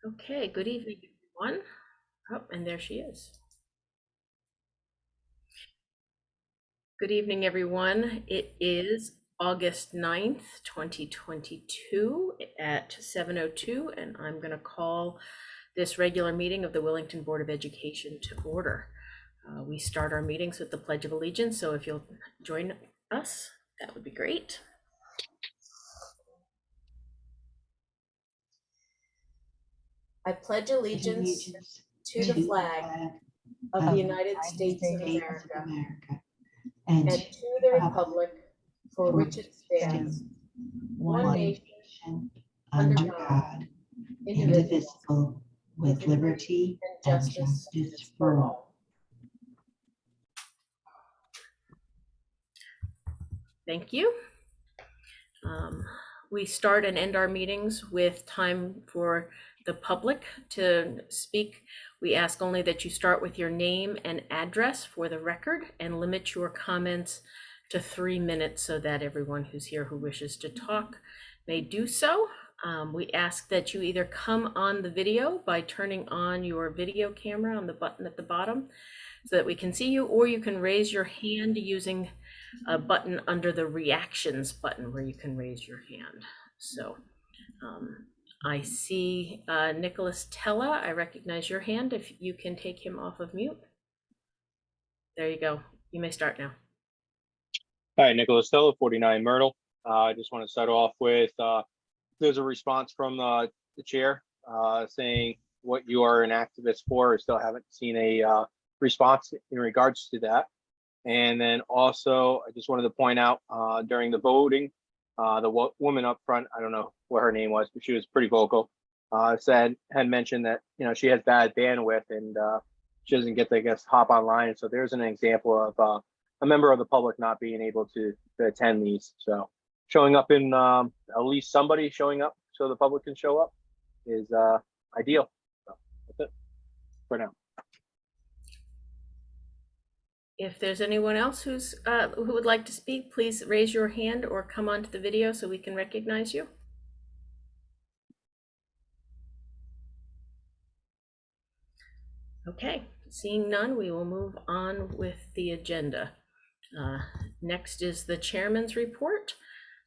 Okay, good evening, everyone. Oh, and there she is. Good evening, everyone. It is August 9th, 2022 at 7:02, and I'm going to call this regular meeting of the Willington Board of Education to order. We start our meetings with the Pledge of Allegiance, so if you'll join us, that would be great. I pledge allegiance to the flag of the United States of America and to the republic for which it stands, one nation, under God, indivisible, with liberty and justice for all. Thank you. We start and end our meetings with time for the public to speak. We ask only that you start with your name and address for the record and limit your comments to 3 minutes so that everyone who's here who wishes to talk may do so. We ask that you either come on the video by turning on your video camera on the button at the bottom so that we can see you, or you can raise your hand using a button under the reactions button where you can raise your hand. So I see Nicholas Tella. I recognize your hand. If you can take him off of mute. There you go. You may start now. Hi, Nicholas Tella, 49 Myrtle. I just want to start off with there's a response from the chair saying what you are an activist for. I still haven't seen a response in regards to that. And then also, I just wanted to point out during the voting, the woman up front, I don't know what her name was, but she was pretty vocal, had mentioned that, you know, she has bad bandwidth and she doesn't get to, I guess, hop online. So there's an example of a member of the public not being able to attend these. So showing up in at least somebody showing up so the public can show up is ideal. So that's it for now. If there's anyone else who would like to speak, please raise your hand or come onto the video so we can recognize you. Okay, seeing none, we will move on with the agenda. Next is the chairman's report.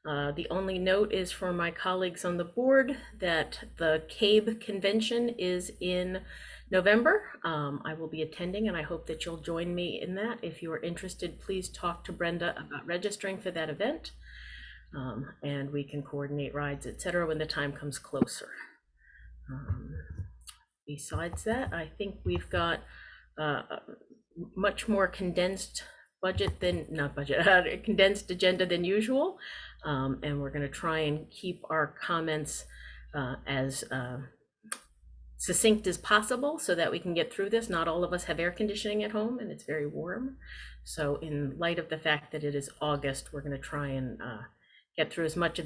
The only note is for my colleagues on the board that the CABE convention is in November. I will be attending and I hope that you'll join me in that. If you are interested, please talk to Brenda about registering for that event. And we can coordinate rides, etc. when the time comes closer. Besides that, I think we've got much more condensed condensed agenda than usual. And we're going to try and keep our comments as succinct as possible so that we can get through this. Not all of us have air conditioning at home and it's very warm. So in light of the fact that it is August, we're going to try and get through as much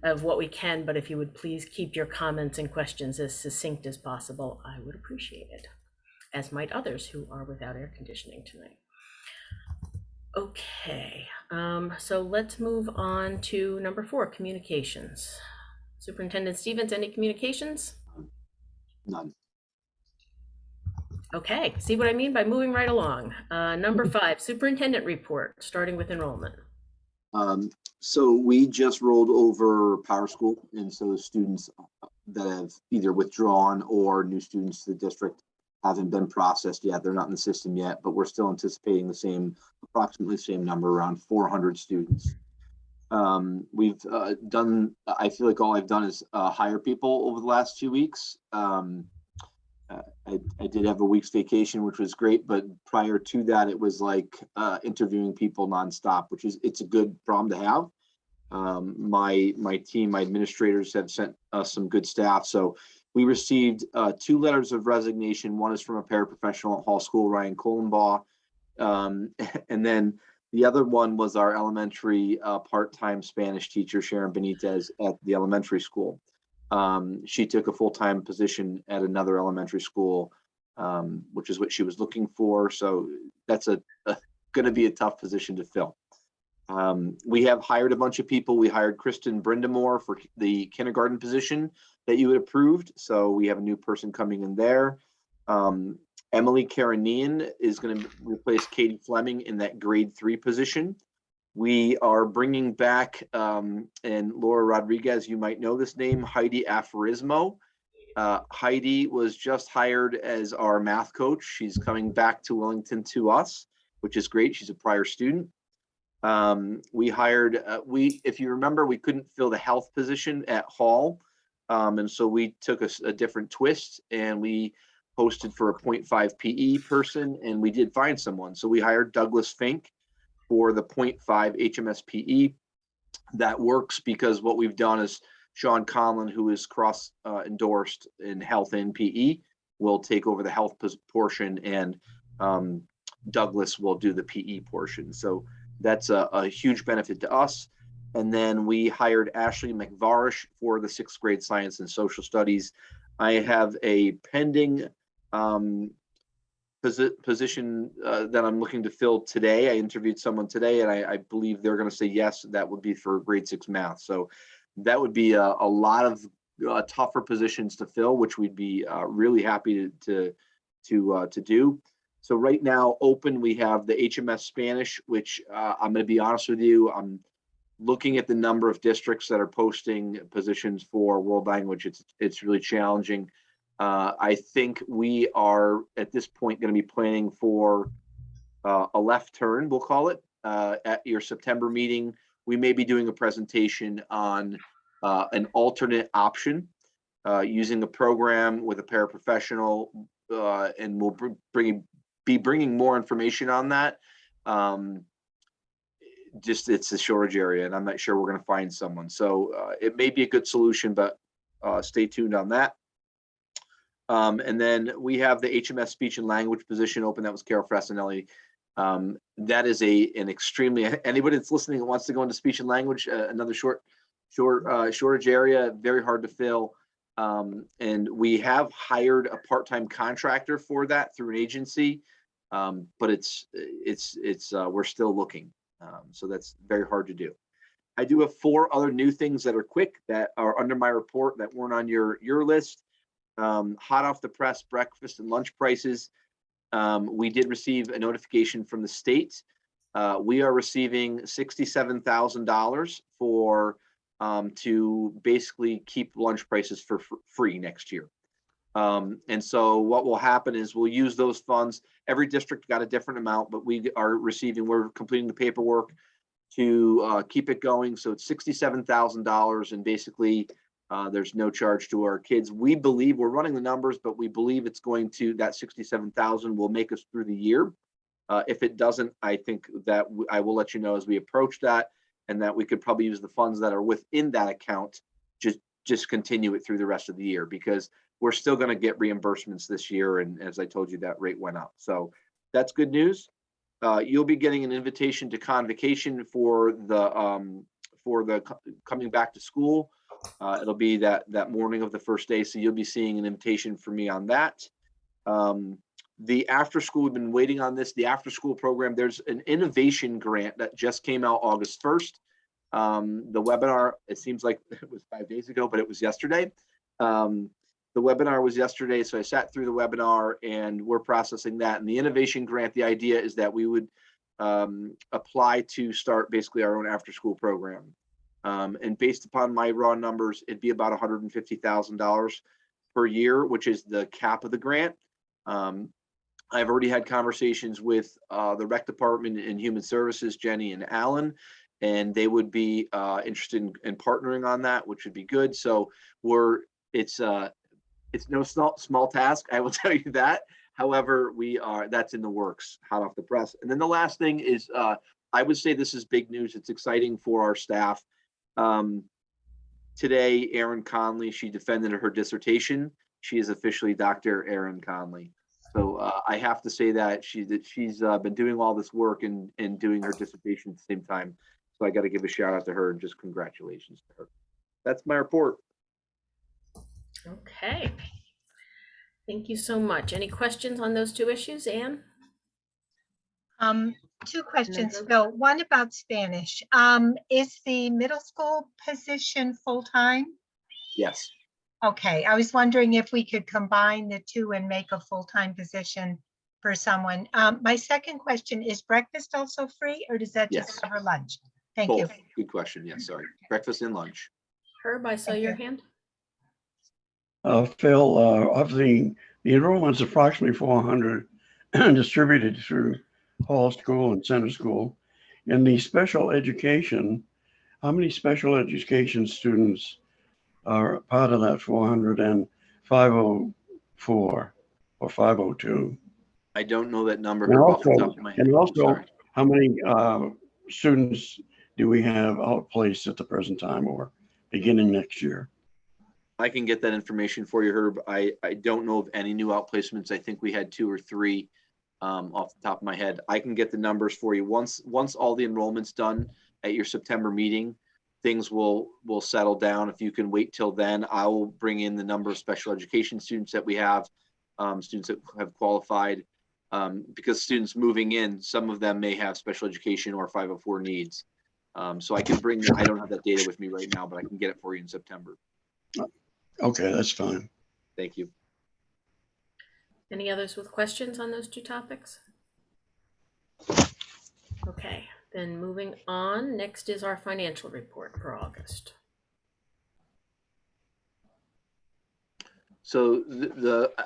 of what we can, but if you would please keep your comments and questions as succinct as possible, I would appreciate it, as might others who are without air conditioning tonight. Okay, so let's move on to number 4, communications. Superintendent Stevens, any communications? None. Okay, see what I mean by moving right along. Number 5, superintendent report, starting with enrollment. So we just rolled over Power School, and so the students that have either withdrawn or new students to the district haven't been processed yet. They're not in the system yet, but we're still anticipating the same, approximately the same number, around 400 students. We've done, I feel like all I've done is hire people over the last 2 weeks. I did have a week's vacation, which was great, but prior to that, it was like interviewing people nonstop, which is, it's a good problem to have. My team, my administrators have sent us some good staff. So we received 2 letters of resignation. One is from a paraprofessional at Hall School, Ryan Colenbaugh. And then the other one was our elementary part-time Spanish teacher, Sharon Benitez, at the elementary school. She took a full-time position at another elementary school, which is what she was looking for. So that's going to be a tough position to fill. We have hired a bunch of people. We hired Kristen Brindamore for the kindergarten position that you had approved. So we have a new person coming in there. Emily Karanian is going to replace Katie Fleming in that grade 3 position. We are bringing back, and Laura Rodriguez, you might know this name, Heidi Aforismo. Heidi was just hired as our math coach. She's coming back to Willington to us, which is great. She's a prior student. We hired, if you remember, we couldn't fill the health position at Hall. And so we took a different twist and we posted for a 0.5 PE person, and we did find someone. So we hired Douglas Fink for the 0.5 HMS PE. That works because what we've done is Sean Conlon, who is cross endorsed in health and PE, will take over the health portion, and Douglas will do the PE portion. So that's a huge benefit to us. And then we hired Ashley McVarish for the 6th grade science and social studies. I have a pending position that I'm looking to fill today. I interviewed someone today, and I believe they're going to say yes. That would be for grade 6 math. So that would be a lot of tougher positions to fill, which we'd be really happy to do. So right now, open, we have the HMS Spanish, which I'm going to be honest with you, I'm looking at the number of districts that are posting positions for world language. It's really challenging. I think we are at this point going to be planning for a left turn, we'll call it, at your September meeting. We may be doing a presentation on an alternate option using a program with a paraprofessional, and we'll be bringing more information on that. Just it's a shortage area, and I'm not sure we're going to find someone. So it may be a good solution, but stay tuned on that. And then we have the HMS speech and language position open. That was Carol Frassinelli. That is an extremely, anybody that's listening that wants to go into speech and language, another shortage area, very hard to fill. And we have hired a part-time contractor for that through an agency, but we're still looking. So that's very hard to do. I do have 4 other new things that are quick that are under my report that weren't on your list. Hot off the press, breakfast and lunch prices. We did receive a notification from the state. We are receiving $67,000 for to basically keep lunch prices for free next year. And so what will happen is we'll use those funds. Every district got a different amount, but we're completing the paperwork to keep it going. So it's $67,000, and basically there's no charge to our kids. We believe, we're running the numbers, but we believe it's going to, that 67,000 will make us through the year. If it doesn't, I think that I will let you know as we approach that, and that we could probably use the funds that are within that account, just continue it through the rest of the year, because we're still going to get reimbursements this year. And as I told you, that rate went up. So that's good news. You'll be getting an invitation to convocation for the coming back to school. It'll be that morning of the first day. So you'll be seeing an invitation for me on that. The after school, we've been waiting on this. The after school program, there's an innovation grant that just came out August 1st. The webinar, it seems like it was 5 days ago, but it was yesterday. The webinar was yesterday, so I sat through the webinar and we're processing that. And the innovation grant, the idea is that we would apply to start basically our own after school program. And based upon my raw numbers, it'd be about $150,000 per year, which is the cap of the grant. I've already had conversations with the rec department and human services, Jenny and Alan, and they would be interested in partnering on that, which would be good. So it's no small task, I will tell you that. However, that's in the works, hot off the press. And then the last thing is, I would say this is big news. It's exciting for our staff. Today, Erin Conley, she defended her dissertation. She is officially Dr. Erin Conley. So I have to say that she's been doing all this work and doing her dissertation at the same time. So I got to give a shout out to her and just congratulations to her. That's my report. Okay. Thank you so much. Any questions on those 2 issues, Anne? Two questions, Herb? Phil. One about Spanish. Is the middle school position full-time? Yes. Okay, I was wondering if we could combine the two and make a full-time position for someone. My second question, is breakfast also free, or does that just Yes. cover lunch? Thank you. Both. Good question. Yes, sorry. Breakfast and lunch. Herb, I saw Thank your you. hand. Phil, of the enrollment's approximately 400 distributed through Hall School and Center School. In the special education, how many special education students are part of that 400 and 504 or 502? I don't know that number And Herb, off the also, top of my head. Sorry. how many students do we have outplaced at the present time or beginning next year? I can get that information for you, Herb. I don't know of any new outplacements. I think we had 2 or 3 off the top of my head. I can get the numbers for you. Once all the enrollment's done at your September meeting, things will settle down. If you can wait till then, I will bring in the number of special education students that we have, students that have qualified, because students moving in, some of them may have special education or 504 needs. So I can bring, I don't have that data with me right now, but I can get it for you in September. Okay, that's fine. Thank you. Any others with questions on those two topics? Okay, then moving on. Next is our financial report for So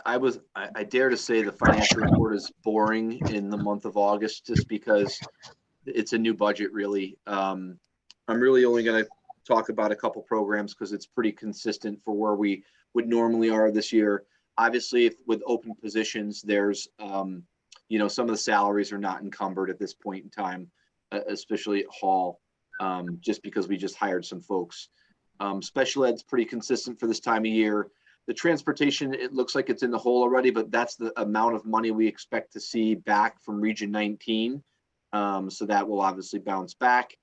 I dare to say the financial report is boring in the month of August, just because it's a new budget, really. I'm really only going to talk about a couple programs because it's pretty consistent for where we would normally are this year. Obviously, with open positions, there's, you know, some of the salaries are not encumbered at this point in time, especially at Hall, just because we just hired some folks. Special ed's pretty consistent for this time of year. The transportation, it looks like it's in the hole already, but that's the amount of money we expect to see back from Region 19. So that will obviously bounce back.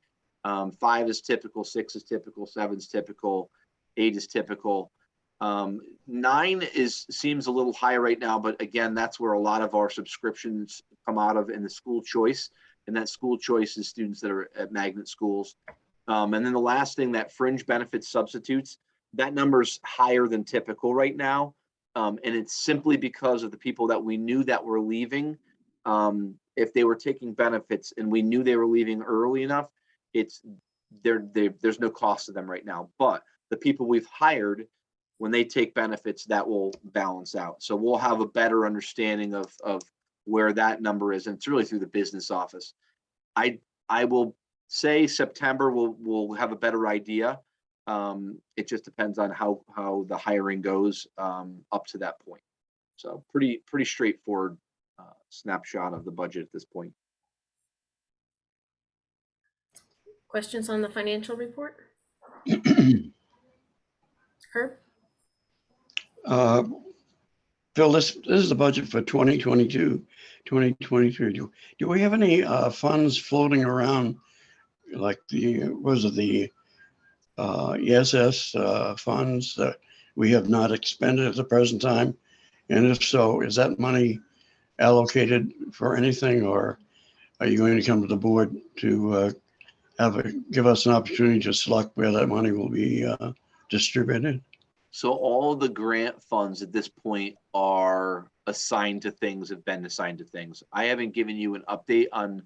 5 is typical, 6 is typical, 7 is typical, 8 is typical. 9 seems a little high right now, but again, that's where a lot of our subscriptions come out of in the school choice. And that school choice is students that are at magnet schools. And then the last thing, that fringe benefits substitutes, that number's higher than typical right now. And it's simply because of the people that we knew that were leaving. If they were taking benefits and we knew they were leaving early enough, there's no cost to them right now. But the people we've hired, when they take benefits, that will balance out. So we'll have a better understanding of where that number is. And it's really through the business office. I will say September we'll have a better idea. It just depends on how the hiring goes up to that point. So pretty straightforward snapshot of the budget at this point. Questions on the financial report? Herb? Phil, this is the budget for 2022, 2023. Do we have any funds floating around, like the ESS funds that we have not expended at the present time? And if so, is that money allocated for anything, or are you going to come to the board to give us an opportunity to select where that money will be distributed? So all the grant funds at this point are assigned to things, have been assigned to things. I haven't given you an update on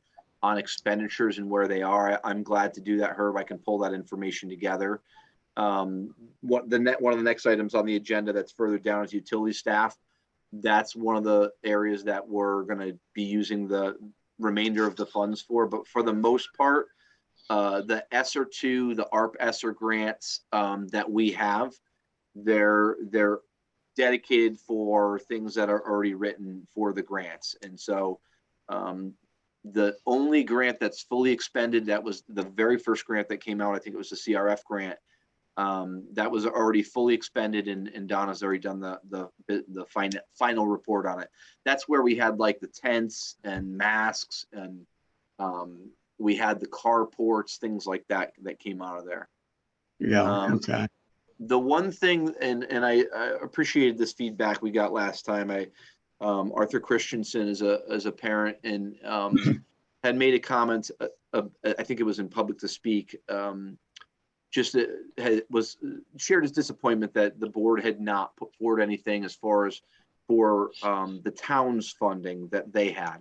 expenditures and where they are. I'm glad to do that, Herb. I can pull that information together. One of the next items on the agenda that's further down is utility staff. That's one of the areas that we're going to be using the remainder of the funds for. But for the most part, the ESSER 2, the ARP ESSER grants that we have, they're dedicated for things that are already written for the grants. And so the only grant that's fully expended, that was the very first grant that came out, I think it was the CRF grant, that was already fully expended, and Donna's already done the final report on it. That's where we had like the tents and masks, and we had the carports, things like that came out of there. Yeah, okay. The one thing, and I appreciated this feedback we got last time. Arthur Christensen is a parent, and had made a comment, I think it was in Public to Speak, was shared his disappointment that the board had not put forward anything as far as for the town's funding that they had.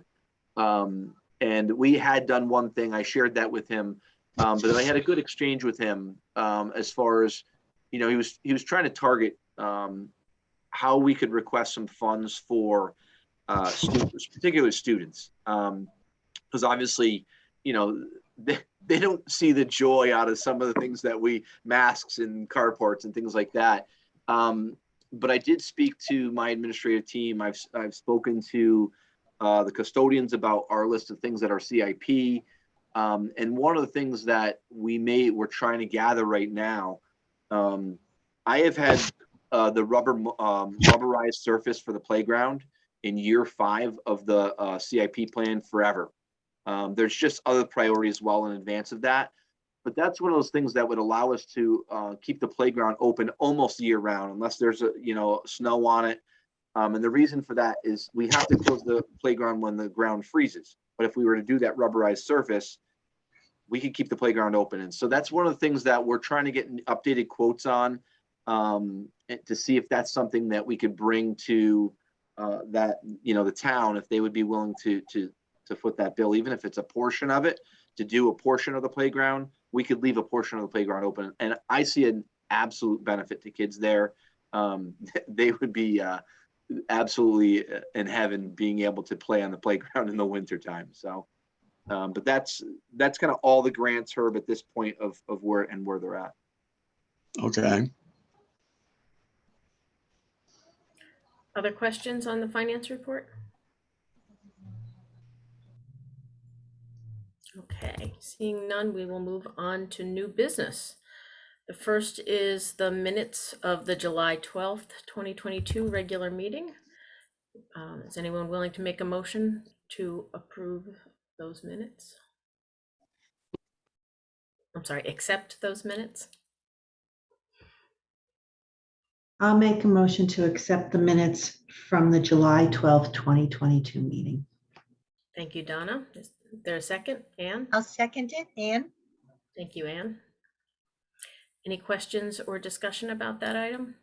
And we had done one thing. I shared that with him, but then I had a good exchange with him as far as, you know, he was trying to target how we could request some funds for students, particularly students, because obviously, you know, they don't see the joy out of some of the things that masks and carports and things like that. But I did speak to my administrative team. I've spoken to the custodians about our list of things that are CIP. And one of the things that we're trying to gather right now, I have had the rubberized surface for the playground in year 5 of the CIP plan forever. There's just other priorities well in advance of that. But that's one of those things that would allow us to keep the playground open almost year round, unless there's snow on it. And the reason for that is we have to close the playground when the ground freezes. But if we were to do that rubberized surface, we could keep the playground open. And so that's one of the things that we're trying to get updated quotes on, to see if that's something that we could bring to the town, if they would be willing to foot that bill, even if it's a portion of it, to do a portion of the playground. We could leave a portion of the playground open. And I see an absolute benefit to kids there. They would be absolutely in heaven being able to play on the playground in the wintertime. So, but that's kind of all the grants, Herb, at this point of where they're at. Okay. Other questions on the finance report? Okay, seeing none, we will move on to new business. The first is the minutes of the July 12th, 2022 regular meeting. Is anyone willing to make a motion to approve those minutes? I'm sorry, accept those minutes? I'll make a motion to accept the minutes from the July 12th, 2022 meeting. Thank you, Donna. Is there a second? Anne? I'll second it. Anne? Thank you, Anne. Any questions or discussion about that item?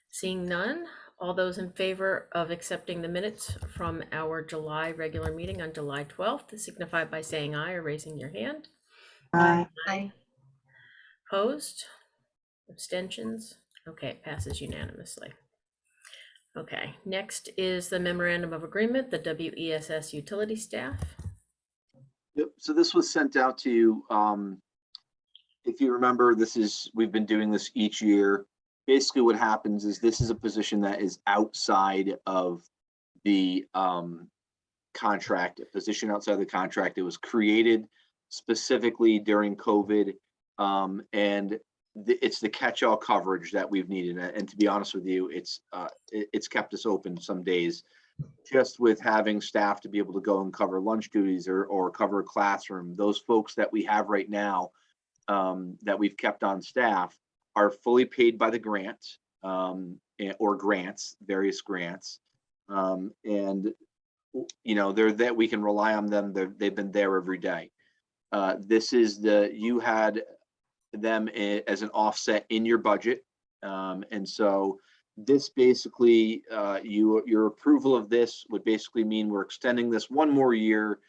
Seeing none, all those in favor of accepting the minutes from our July regular meeting on July 12th, signify by saying aye or raising your hand. Aye. Aye. Opposed? Abstentions? Okay, it passes unanimously. Okay, next is the memorandum of agreement, the WESS utility staff. Yep. So this was sent out to you. If you remember, we've been doing this each year. Basically what happens is this is a position that is outside of the contract, a position outside of the contract. It was created specifically during COVID, and it's the catch-all coverage that we've needed. And to be honest with you, it's kept us open some days, just with having staff to be able to go and cover lunch duties or cover a classroom. Those folks that we have right now that we've kept on staff are fully paid by the grant or grants, various grants. And, they're that we can rely on them. They've been there every day. You had them as an offset in your budget. And so this basically, your approval of this would basically mean we're extending this one more year.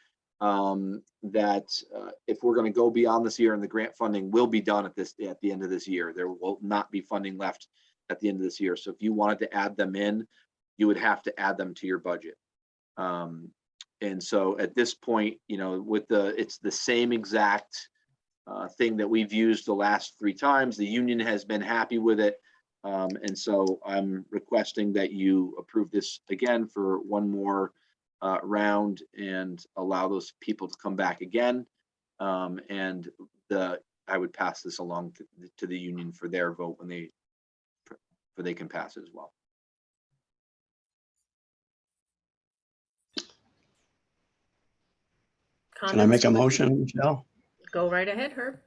If we're going to go beyond this year, and the grant funding will be done at the end of this year, there will not be funding left at the end of this year. So if you wanted to add them in, you would have to add them to your budget. And so at this point, it's the same exact thing that we've used the last 3 times. The union has been happy with it. And so I'm requesting that you approve this again for one more round and allow those people to come back again. And I would pass this along to the union for their vote when they can pass it as well. Can I make a motion, Michelle? Go right ahead, Herb.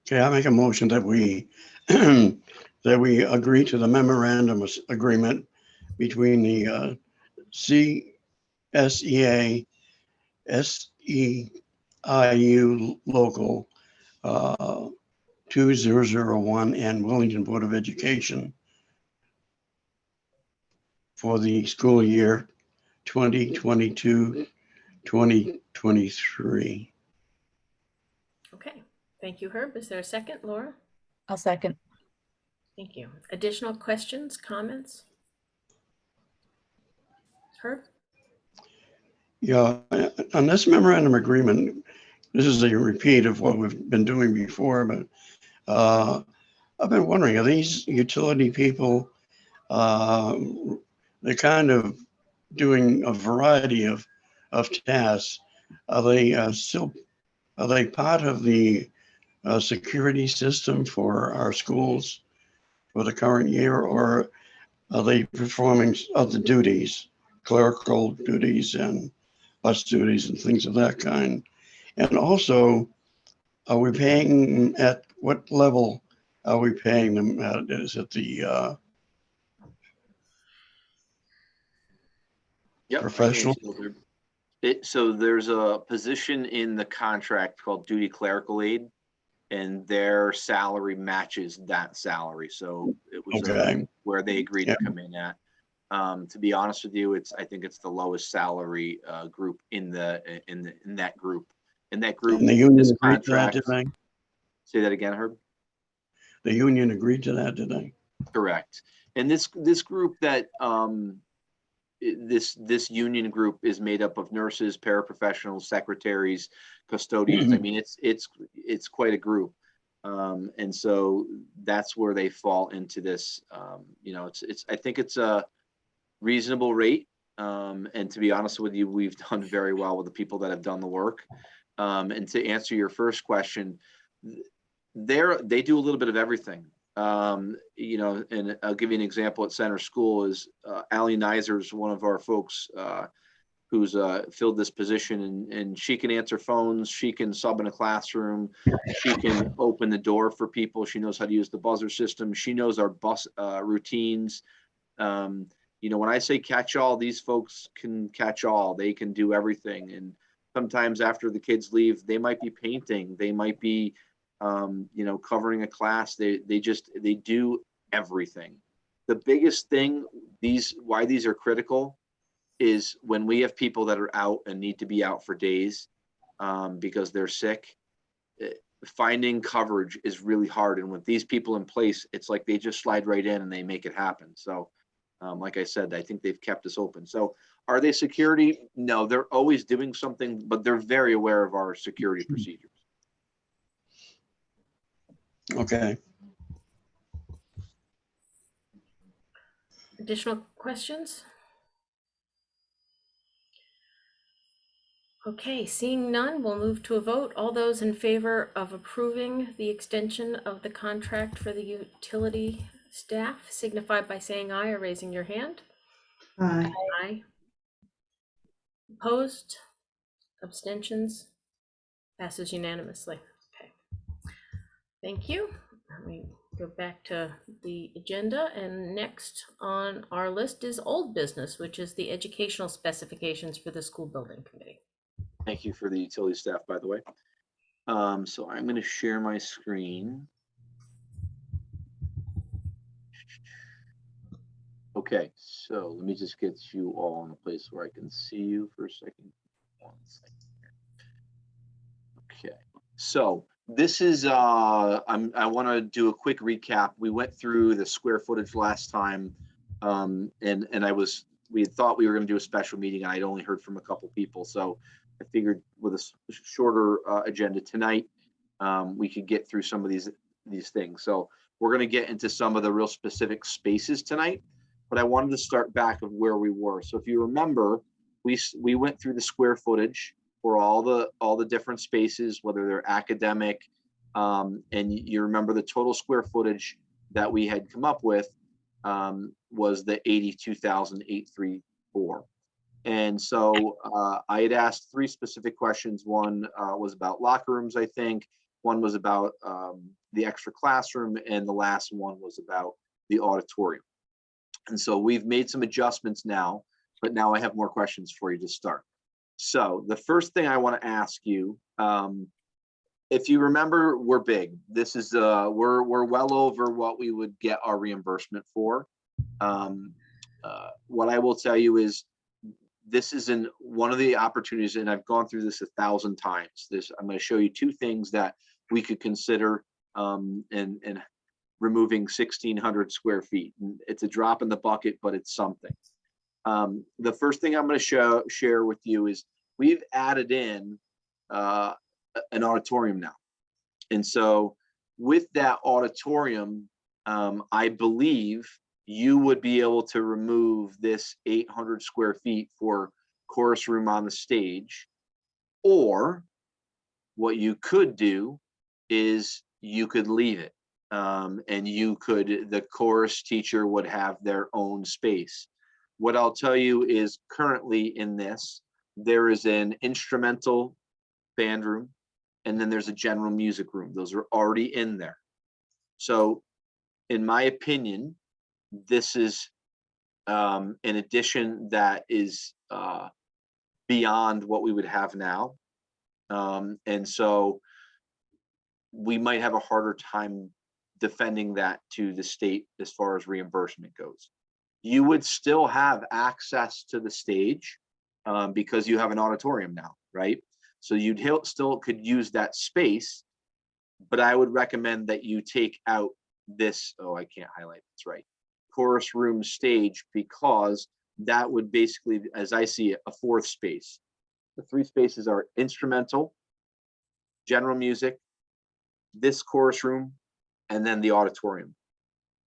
Okay, I make a motion that we that we agree to the memorandum agreement between the CSEA SEIU Local 2001 and Willington Board of Education for the school year 2022, 2023. Okay, thank you, Herb. Is there a second, Laura? I'll second. Thank you. Additional questions, comments? Herb? Yeah, on this memorandum agreement, this is a repeat of what we've been doing before, but I've been wondering, are these utility people, they're kind of doing a variety of tasks. Are they are they part of the security system for our schools for the current year, or are they performing other duties, clerical duties and bus duties and things of that kind? And also, are we paying, at what level are we paying them at? Is it the Yep. professional? So there's a position in the contract called duty clerical aid, and their salary matches that salary. So it was Okay. where they agreed to come in at. To be honest with you, I think it's the lowest salary group in that group. In that group, And the union this agreed to that, contract. did they? Say that again, Herb. The union agreed to that, did they? Correct. And this group that this union group is made up of nurses, paraprofessionals, secretaries, custodians. I mean, it's quite a group. And so that's where they fall into this. I think it's a reasonable rate. And to be honest with you, we've done very well with the people that have done the work. And to answer your first question, they do a little bit of everything. And I'll give you an example at Center School is Allie Nizer is one of our folks who's filled this position, and she can answer phones, she can sub in a classroom, she can open the door for people, she knows how to use the buzzer system, she knows our bus routines. When I say catch all, these folks can catch all. They can do everything. And sometimes after the kids leave, they might be painting, they might be covering a class. They do everything. The biggest thing, why these are critical is when we have people that are out and need to be out for days because they're sick, finding coverage is really hard. And with these people in place, it's like they just slide right in and they make it happen. So like I said, I think they've kept us open. So are they security? No, they're always doing something, but they're very aware of our security procedures. Okay. Additional questions? Okay, seeing none, we'll move to a vote. All those in favor of approving the extension of the contract for the utility staff signify by saying aye or raising your hand. Aye. Aye. Opposed? Abstentions? Passes unanimously. Okay. Thank you. Let me go back to the agenda, and next on our list is old business, which is the educational specifications for the school building committee. Thank you for the utility staff, by the way. So I'm going to share my screen. Okay, so let me just get you all in a place where I can see you for a second. 1 second. Okay, so this is I want to do a quick recap. We went through the square footage last time, and we had thought we were going to do a special meeting, and I'd only heard from a couple people, so I figured with a shorter agenda tonight, we could get through some of these things. So we're going to get into some of the real specific spaces tonight, but I wanted to start back of where we were. So if you remember, we went through the square footage for all the different spaces, whether they're academic, and you remember the total square footage that we had come up with was the 82,834. And so I had asked 3 specific questions. One was about locker rooms, I think. One was about the extra classroom, and the last one was about the auditorium. And so we've made some adjustments now, but now I have more questions for you to start. So the first thing I want to ask you, if you remember, we're big. This is we're well over what we would get our reimbursement for. What I will tell you is this is in one of the opportunities, and I've gone through this 1,000 times. I'm going to show you two things that we could consider in removing 1,600 square feet. And it's a drop in the bucket, but it's something. The first thing I'm going to share with you is we've added in an auditorium now. And so with that auditorium, I believe you would be able to remove this 800 square feet for chorus room on the stage. Or what you could do is you could leave it. And the chorus teacher would have their own space. What I'll tell you is currently in this, there is an instrumental band room, and then there's a general music room. Those are already in there. So in my opinion, this is an addition that is beyond what we would have now. And so we might have a harder time defending that to the state as far as reimbursement goes. You would still have access to the stage because you have an auditorium now, right? So you'd still could use that space, but I would recommend that you take out this, oh, I can't highlight, that's right, chorus room stage, because that would basically, as I see it, a fourth space. The three spaces are instrumental, general music, this chorus room, and then the auditorium.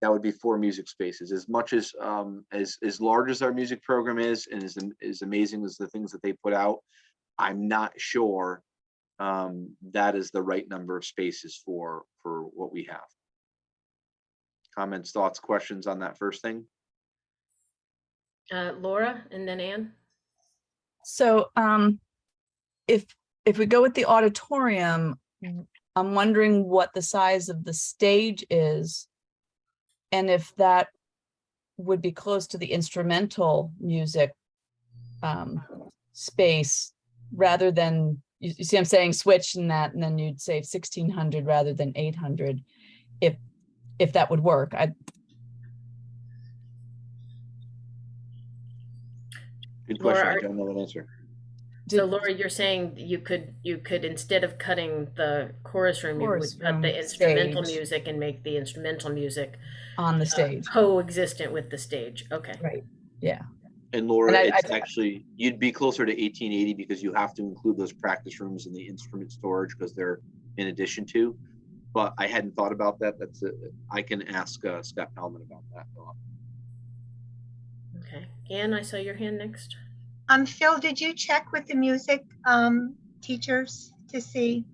That would be 4 music spaces. As much as large as our music program is, and as amazing as the things that they put out, I'm not sure that is the right number of spaces for what we have. Comments, thoughts, questions on that first thing? Laura and then Ann. So if we go with the auditorium, I'm wondering what the size of the stage is, and if that would be close to the instrumental music space, rather than, you see I'm saying switch in that, and then you'd say 1,600 rather than 800, if that would work. Good question. Laura, I don't know that answer. So Laura, you're saying you could instead of cutting the chorus room, you would cut the instrumental music and make the instrumental music on the stage coexistent with the stage. Okay. Right. Yeah. And Laura, it's actually, you'd be closer to 1880 because you have to include those practice rooms in the instrument storage because they're in addition to. But I hadn't thought about that. I can ask Scott Pellman about that. Okay. Ann, I saw your hand next. Phil, did you check with the music teachers to see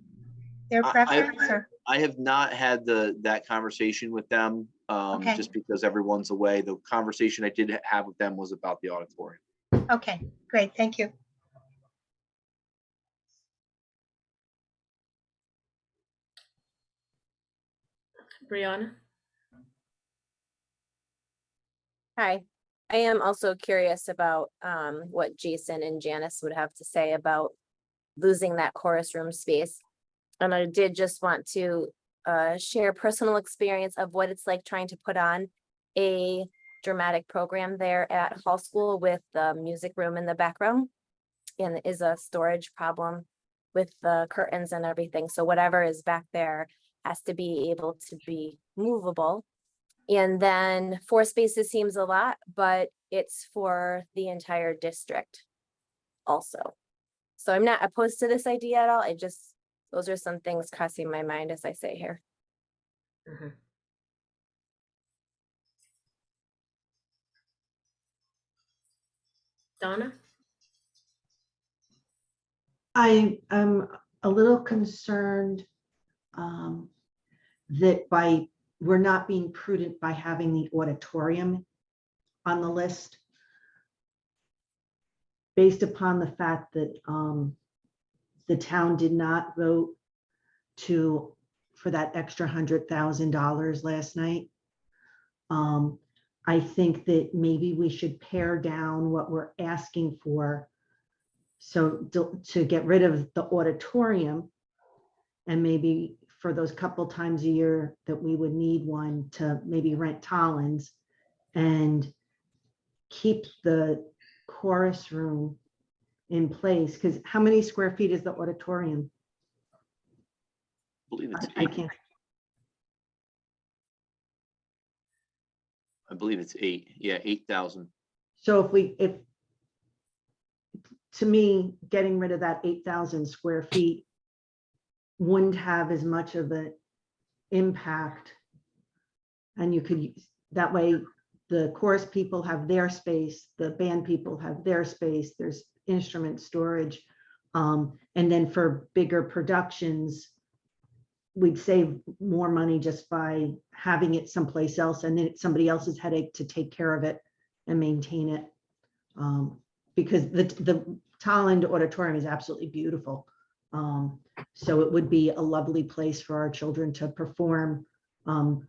their preference? I have not had that conversation with them Okay. just because everyone's away. The conversation I did have with them was about the auditorium. Okay, great. Thank you. Brianna. Hi, I am also curious about what Jason and Janice would have to say about losing that chorus room space. And I did just want to share personal experience of what it's like trying to put on a dramatic program there at Hall School with the music room in the background. And is a storage problem with the curtains and everything. So whatever is back there has to be able to be movable. And then 4 spaces seems a lot, but it's for the entire district also. So I'm not opposed to this idea at all. Those are some things crossing my mind as I say here. Mm-hmm. Donna? I am a little concerned that we're not being prudent by having the auditorium on the list, based upon the fact that the town did not vote for that extra $100,000 last night. I think that maybe we should pare down what we're asking for So to get rid of the auditorium, and maybe for those couple times a year that we would need one, to maybe rent Tollins and keep the chorus room in place, because how many square feet is the auditorium? I believe it's I eight. can't, I believe it's 8. Yeah, 8,000. so if to me, getting rid of that 8,000 square feet wouldn't have as much of an impact. And you could, that way, the chorus people have their space, the band people have their space, there's instrument storage. And then for bigger productions, we'd save more money just by having it someplace else, and then it's somebody else's headache to take care of it and maintain it. Because the Tolland Auditorium is absolutely beautiful. So it would be a lovely place for our children to perform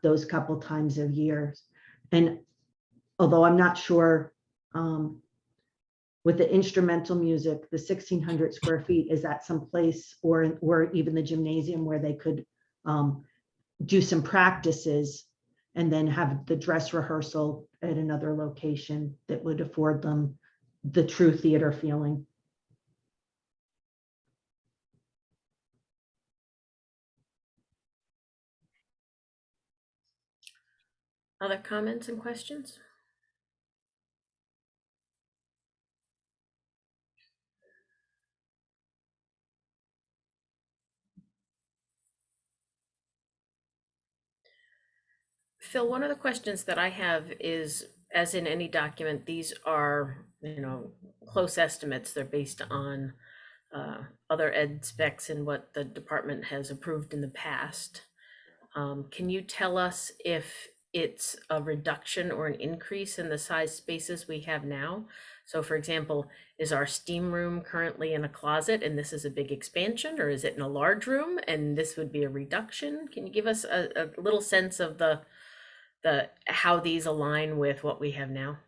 those couple times of years. And although I'm not sure, with the instrumental music, the 1,600 square feet, is that someplace, or even the gymnasium, where they could do some practices and then have the dress rehearsal at another location that would afford them the true theater feeling. Other comments and questions? Phil, one of the questions that I have is, as in any document, these are, close estimates. They're based on other ed specs and what the department has approved in the past. Can you tell us if it's a reduction or an increase in the size spaces we have now? So for example, is our steam room currently in a closet and this is a big expansion, or is it in a large room and this would be a reduction? Can you give us a little sense of the how these align with what we have now?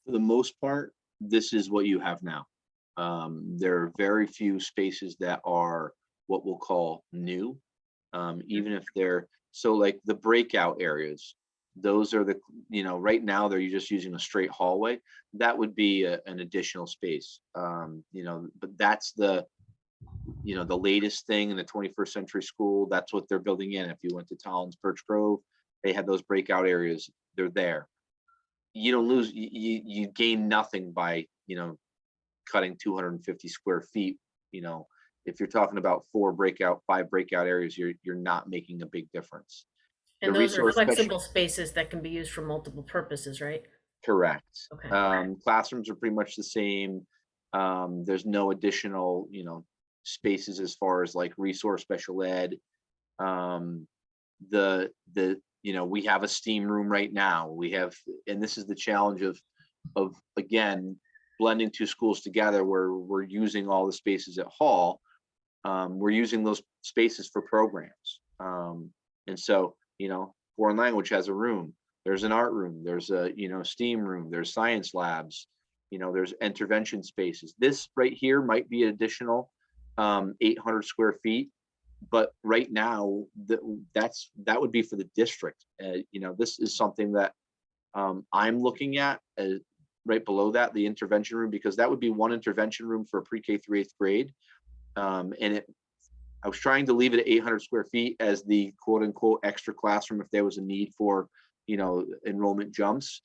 For the most part, this is what you have now. There are very few spaces that are what we'll call new, even if they're, so like the breakout areas, those are the, right now they're just using a straight hallway. That would be an additional space, but that's the latest thing in the 21st century school. That's what they're building in. If you went to Tollins, Birch Grove, they had those breakout areas. They're there. You don't lose, you gain nothing by, cutting 250 square feet. If you're talking about 5 breakout areas, you're not making a big difference. And The those are resource flexible spaces that can be used for multiple purposes, right? Correct. Okay. Classrooms are pretty much the same. There's no additional, spaces as far as like resource special ed. We have a steam room right now. We have, and this is the challenge of again, blending 2 schools together, where we're using all the spaces at Hall. We're using those spaces for programs. And so, foreign language has a room. There's an art room. There's a, STEAM room. There's science labs. There's intervention spaces. This right here might be an additional 800 square feet. But right now, that would be for the district. This is something that I'm looking at right below that, the intervention room, because that would be one intervention room for pre-K through 8th grade. I was trying to leave it at 800 square feet as the quote unquote extra classroom if there was a need for, enrollment jumps,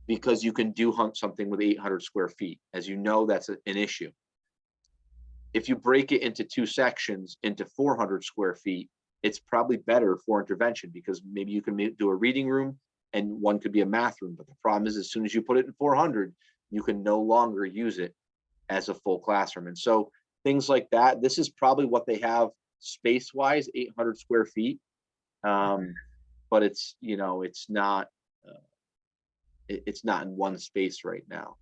because you can do something with 800 square feet. As you know, that's an issue. If you break it into 2 sections into 400 square feet, it's probably better for intervention, because maybe you can do a reading room and one could be a math room. But the problem is, as soon as you put it in 400, you can no longer use it as a full classroom. And so things like that, this is probably what they have space wise, 800 square feet. But it's, it's not in one space right now.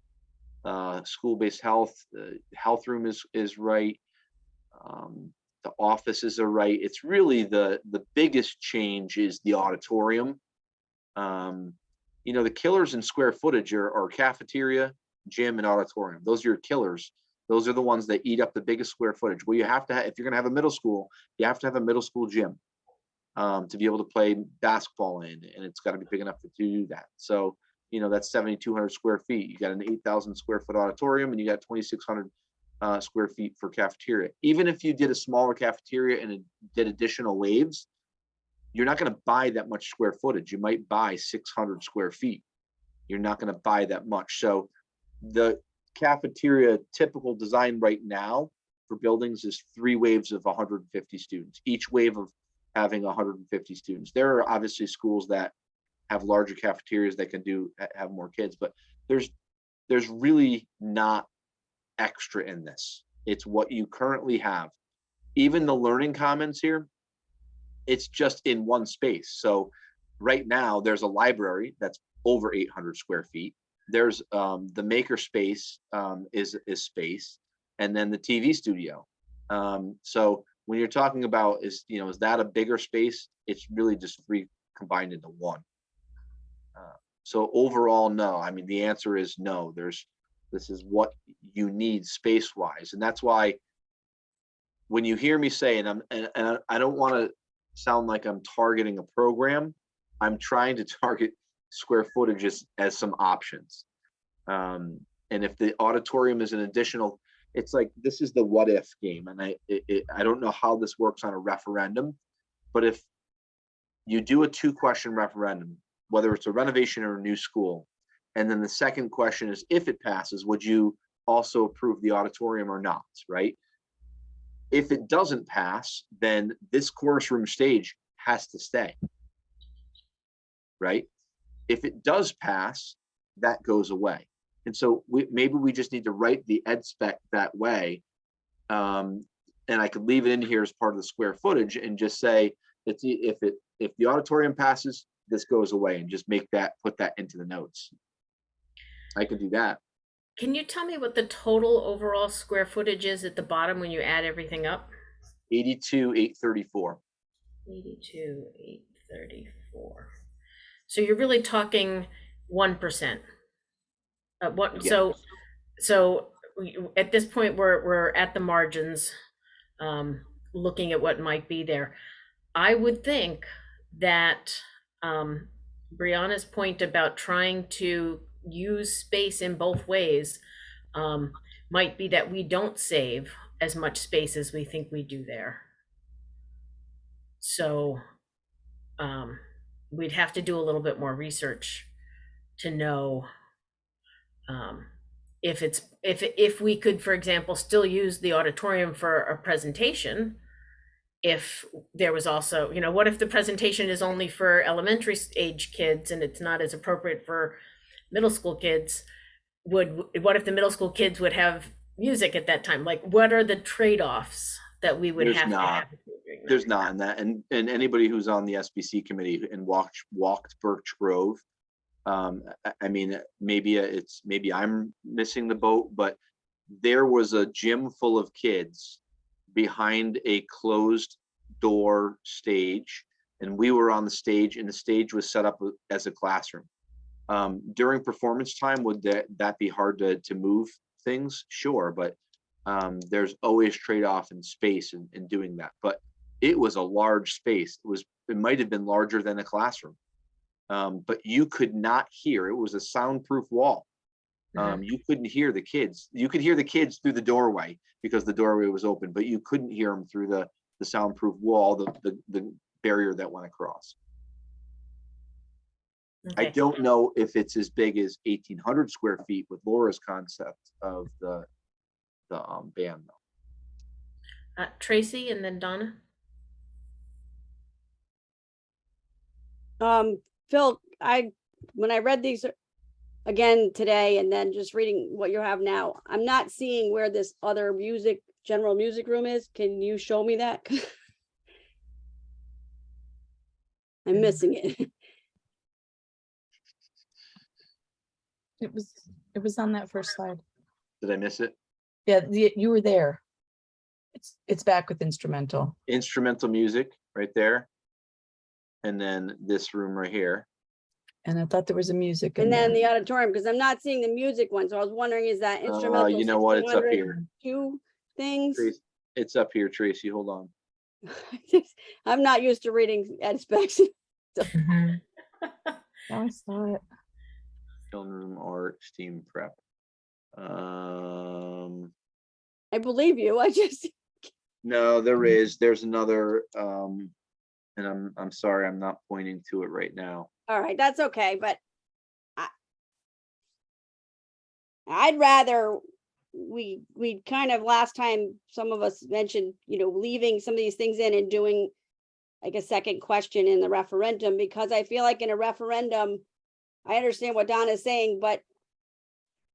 School-based health, the health room is right. The offices are right. It's really the biggest change is the auditorium. The killers in square footage are cafeteria, gym, and auditorium. Those are your killers. Those are the ones that eat up the biggest square footage. Well, you have to have, if you're gonna have a middle school, you have to have a middle school gym to be able to play basketball in, and it's got to be big enough to do that. So, you know, that's 7,200 square feet. You got an 8,000 square foot auditorium, and you got 2,600 square feet for cafeteria. Even if you did a smaller cafeteria and did additional waves, you're not going to buy that much square footage. You might buy 600 square feet. You're not going to buy that much. So the cafeteria typical design right now for buildings is 3 waves of 150 students, each wave of having 150 students. There are obviously schools that have larger cafeterias that can have more kids, but there's really not extra in this. It's what you currently have. Even the learning commons here, it's just in one space. So right now there's a library that's over 800 square feet. There's the maker space is space, and then the TV studio. So when you're talking about is that a bigger space? It's really just 3 combined into 1. So overall, no. I mean, the answer is no. This is what you need space wise, and that's why when you hear me say, and I don't want to sound like I'm targeting a program. I'm trying to target square footage as some options. And if the auditorium is an additional, it's like, this is the what if game. And I don't know how this works on a referendum, but if you do a 2-question referendum, whether it's a renovation or a new school, and then the second question is, if it passes, would you also approve the auditorium or not, right? If it doesn't pass, then this chorus room stage has to stay, right? If it does pass, that goes away. And so maybe we just need to write the ed spec that way. And I could leave it in here as part of the square footage and just say that if the auditorium passes, this goes away, and just put that into the notes. I could do that. Can you tell me what the total overall square footage is at the bottom when you add everything up? 82,834. 82,834. So you're really talking 1%. Yeah. So at this point we're at the margins, looking at what might be there. I would think that Brianna's point about trying to use space in both ways might be that we don't save as much space as we think we do there. So we'd have to do a little bit more research to know if we could, for example, still use the auditorium for a presentation. If there was also, what if the presentation is only for elementary age kids and it's not as appropriate for middle school kids? What if the middle school kids would have music at that time? Like, what are the trade-offs that we would have to have? There's not in that. And anybody who's on the SBC committee and walked Birch Grove, I mean, maybe I'm missing the boat, but there was a gym full of kids behind a closed door stage, and we were on the stage, and the stage was set up as a classroom. During performance time, would that be hard to move things? Sure, but there's always trade-off in space in doing that. But it was a large space. It might have been larger than a classroom, but you could not hear. It was a soundproof wall. You couldn't hear the kids. You could hear the kids through the doorway because the doorway was open, but you couldn't hear them through the soundproof wall, the barrier that went across. Okay. I don't know if it's as big as 1,800 square feet with Laura's concept of the band though. Tracy and then Donna. Phil, when I read these again today and then just reading what you have now, I'm not seeing where this other general music room is. Can you show me that? I'm missing it. It was on that first slide. Did I miss it? Yeah, you were there. It's back with instrumental. Instrumental music right there. And then this room right here. And I thought there was a music in And then there. the auditorium, because I'm not seeing the music one, so I was wondering, is that instrumental? You know what? It's up 1600 here. Two things? Tracy, it's up here, Tracy. Hold on. I'm not used to reading ed specs. Oh, I saw it. Film room art, steam prep. I believe you. I just, No, there's another, and I'm sorry, I'm not pointing to it right now. all right, that's okay, but I'd rather, we kind of last time, some of us mentioned, leaving some of these things in and doing like a second question in the referendum, because I feel like in a referendum, I understand what Donna's saying, but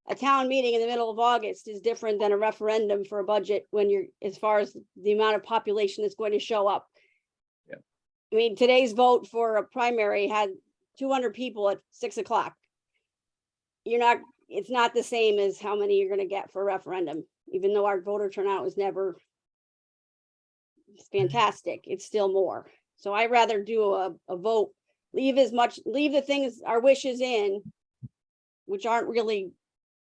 a town meeting in the middle of August is different than a referendum for a budget when you're, as far as the amount of population that's going to show up. Yeah. I mean, today's vote for a primary had 200 people at 6 o'clock. It's not the same as how many you're going to get for a referendum, even though our voter turnout was never fantastic. It's still more. So I'd rather do a vote, leave the things, our wishes in, which aren't really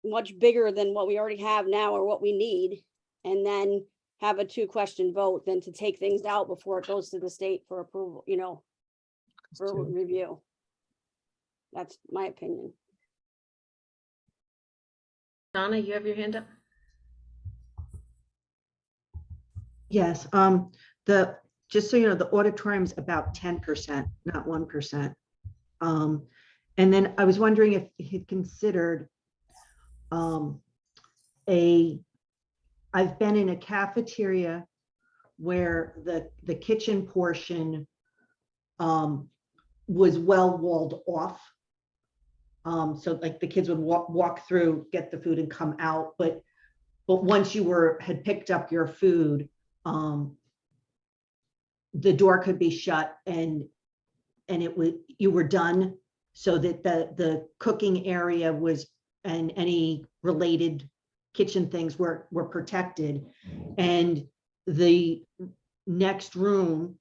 much bigger than what we already have now or what we need, and then have a 2-question vote than to take things out before it goes to the state for approval, for review. That's my opinion. Donna, you have your hand up? Yes, just so you know, the auditorium's about 10%, not 1%. And then I was wondering if you had considered I've been in a cafeteria where the kitchen portion was well walled off. So like the kids would walk through, get the food and come out, but once you had picked up your food, the door could be shut and you were done, so that the cooking area was, and any related kitchen things were protected. And the next room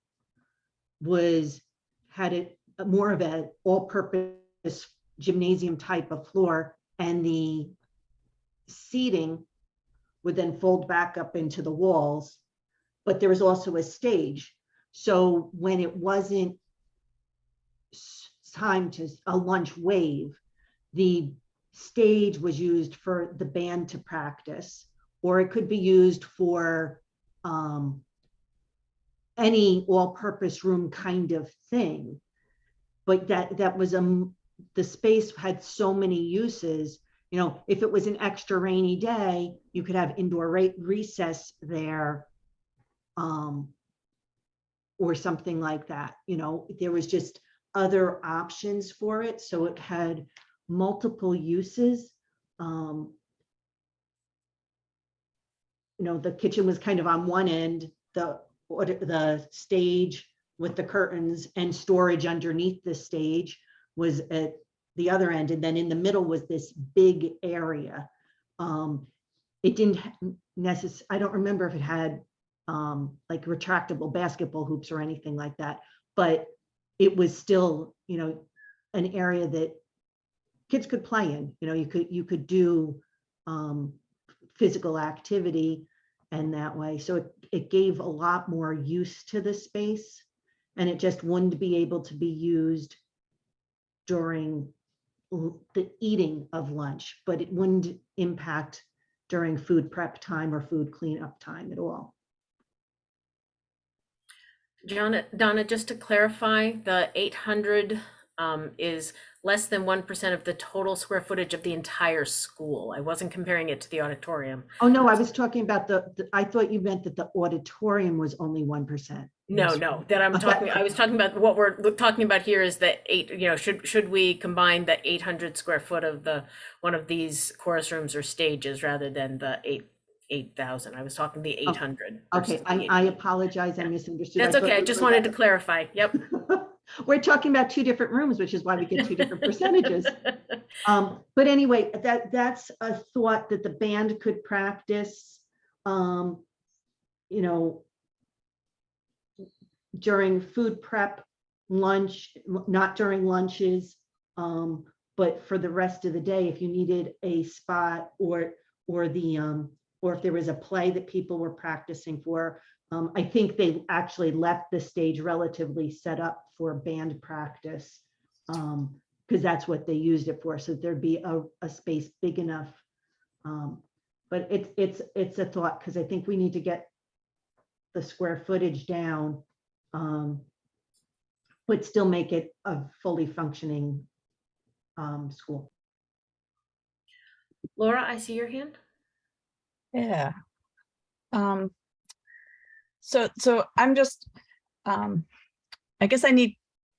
had more of a all-purpose gymnasium type of floor, and the seating would then fold back up into the walls, but there was also a stage. So when it wasn't time to a lunch wave, the stage was used for the band to practice, or it could be used for any all-purpose room kind of thing. But that was the space had so many uses. If it was an extra rainy day, you could have indoor recess there, or something like that. There was just other options for it, so it had multiple uses. The kitchen was kind of on one end, the stage with the curtains and storage underneath the stage was at the other end, and then in the middle was this big area. It didn't necessarily, I don't remember if it had like retractable basketball hoops or anything like that, but it was still, an area that kids could play in. You could do physical activity and that way. So it gave a lot more use to the space, and it just wouldn't be able to be used during the eating of lunch, but it wouldn't impact during food prep time or food cleanup time at all. Donna, just to clarify, the 800 is less than 1% of the total square footage of the entire school. I wasn't comparing it to the auditorium. Oh, no, I was talking about I thought you meant that the auditorium was only 1%. No, that I was talking about what we're talking about here is the should we combine the 800 square foot of one of these chorus rooms or stages rather than the 8,000. I was talking the 800. Okay, I apologize. I misunderstood. That's okay. I just wanted to clarify. Yep. We're talking about 2 different rooms, which is why we get 2 different percentages. But anyway, that's a thought that the band could practice, during food prep, lunch, not during lunches. But for the rest of the day, if you needed a spot or if there was a play that people were practicing for, I think they actually left the stage relatively set up for band practice, because that's what they used it for. So there'd be a space big enough. But it's a thought, because I think we need to get the square footage down, but still make it a fully functioning school. Laura, I see your hand. Yeah. So I'm just, I guess I need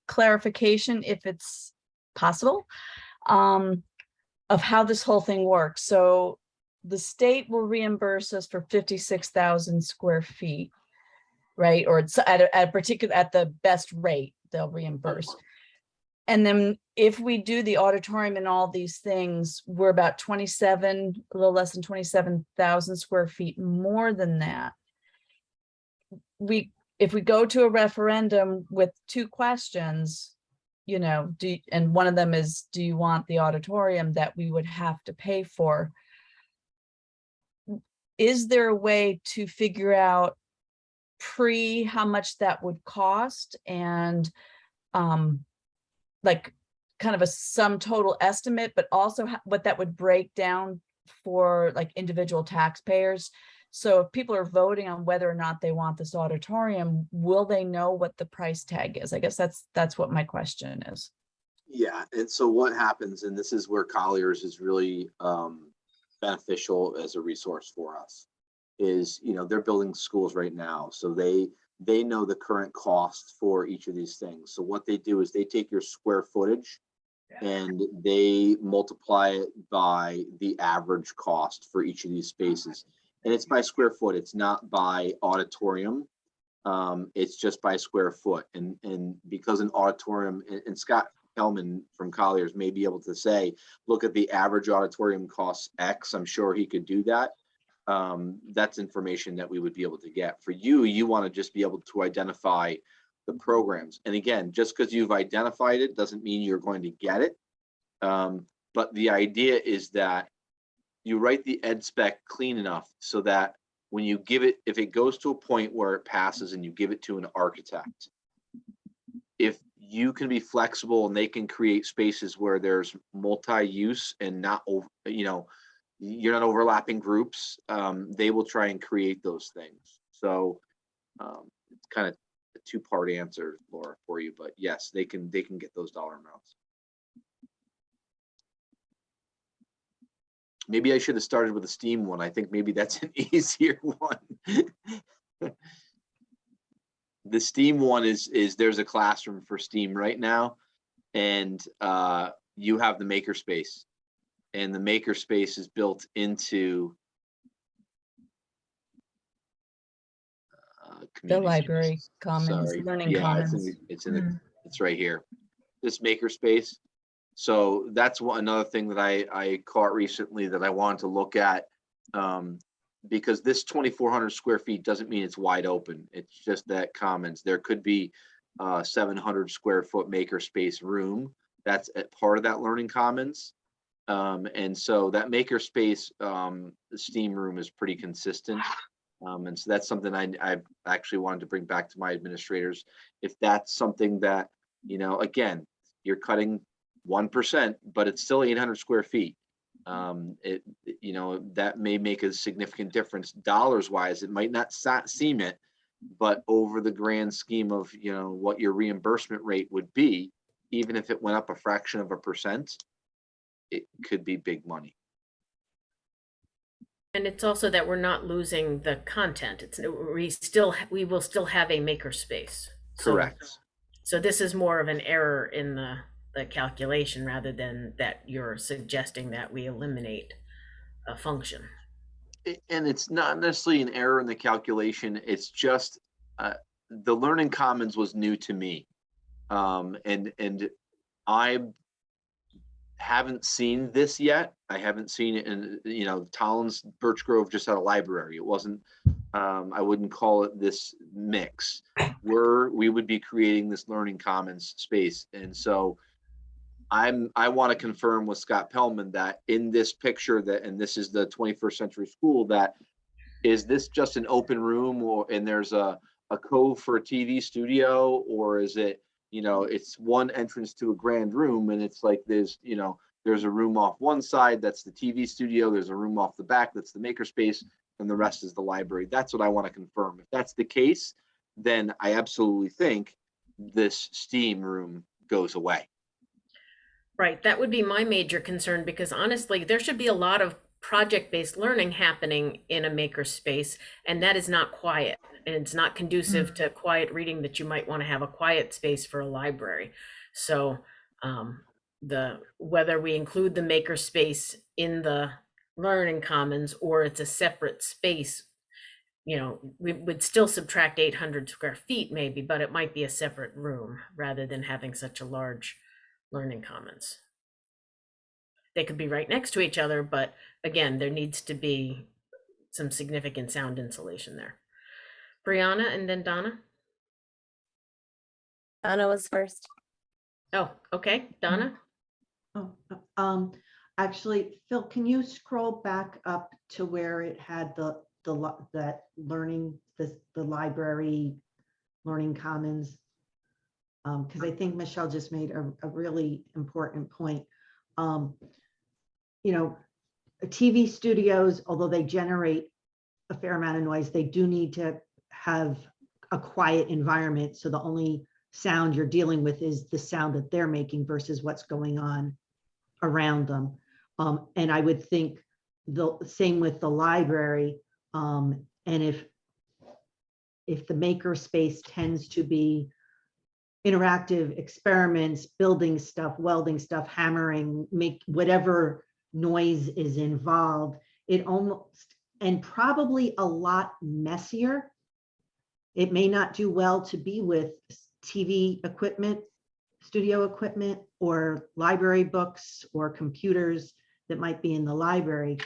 clarification, if it's possible, of how this whole thing works. So the state will reimburse us for 56,000 square feet, right? Or it's at the best rate, they'll reimburse. And then if we do the auditorium and all these things, we're about a little less than 27,000 square feet more than that. If we go to a referendum with two questions, and one of them is, do you want the auditorium that we would have to pay for? Is there a way to figure out how much that would cost, and like kind of a sum total estimate, but also what that would break down for like individual taxpayers? So if people are voting on whether or not they want this auditorium, will they know what the price tag is? I guess that's what my question is. Yeah, and so what happens, and this is where Colliers is really beneficial as a resource for us, is, they're building schools right now, so they know the current cost for each of these things. So what they do is they take your square footage and they multiply it by the average cost for each of these spaces. And it's by square foot. It's not by auditorium. It's just by square foot. And because an auditorium, and Scott Hellman from Colliers may be able to say, look at the average auditorium costs X. I'm sure he could do that. That's information that we would be able to get. For you want to just be able to identify the programs. And again, just because you've identified it doesn't mean you're going to get it. But the idea is that you write the ed spec clean enough so that when you give it, if it goes to a point where it passes and you give it to an architect, if you can be flexible and they can create spaces where there's multi-use and not, you're not overlapping groups, they will try and create those things. So it's kind of a two-part answer, Laura, for you, but yes, they can get those dollar amounts. Maybe I should have started with a STEAM one. I think maybe that's an easier one. The STEAM one is there's a classroom for STEAM right now, and you have the makerspace, and the makerspace is built into The library commons, learning commons. It's right here. This makerspace. So that's another thing that I caught recently that I wanted to look at, because this 2,400 square feet doesn't mean it's wide open. It's just that commons. There could be 700 square foot makerspace room that's at part of that learning commons. And so that makerspace STEAM room is pretty consistent. And so that's something I've actually wanted to bring back to my administrators. If that's something that, again, you're cutting 1%, but it's still 800 square feet. That may make a significant difference dollars wise. It might not seem it, but over the grand scheme of, what your reimbursement rate would be, even if it went up a fraction of a percent, it could be big money. And it's also that we're not losing the content. We will still have a makerspace. Correct. So this is more of an error in the calculation rather than that you're suggesting that we eliminate a function. And it's not necessarily an error in the calculation. It's just the learning commons was new to me. And I haven't seen this yet. I haven't seen it in, Tollins Birch Grove just had a library. It wasn't, I wouldn't call it this mix. We would be creating this learning commons space. And so I want to confirm with Scott Pellman that in this picture that, and this is the 21st century school, that is this just an open room, or, and there's a cove for a TV studio, or is it, you know, it's one entrance to a grand room and it's like there's, you know, there's a room off one side that's the TV studio, there's a room off the back that's the makerspace, and the rest is the library. That's what I want to confirm. If that's the case, then I absolutely think this STEAM room goes away. Right, that would be my major concern, because honestly, there should be a lot of project-based learning happening in a maker space, and that is not quiet. And it's not conducive to quiet reading that you might want to have a quiet space for a library. So whether we include the maker space in the learning commons or it's a separate space, you know, we would still subtract 800 square feet maybe, but it might be a separate room rather than having such a large learning commons. They could be right next to each other, but again, there needs to be some significant sound insulation there. Brianna and then Donna. Donna was first. Oh, okay, Donna. Oh, actually, Phil, can you scroll back up to where it had that learning, the library learning commons? Because I think Michelle just made a really important point. You know, TV studios, although they generate a fair amount of noise, they do need to have a quiet environment. So the only sound you're dealing with is the sound that they're making versus what's going on around them. And I would think the same with the library. And if the maker space tends to be interactive experiments, building stuff, welding stuff, hammering, make whatever noise is involved, it almost, and probably a lot messier. It may not do well to be with TV equipment, studio equipment, or library books or computers that might be in the library.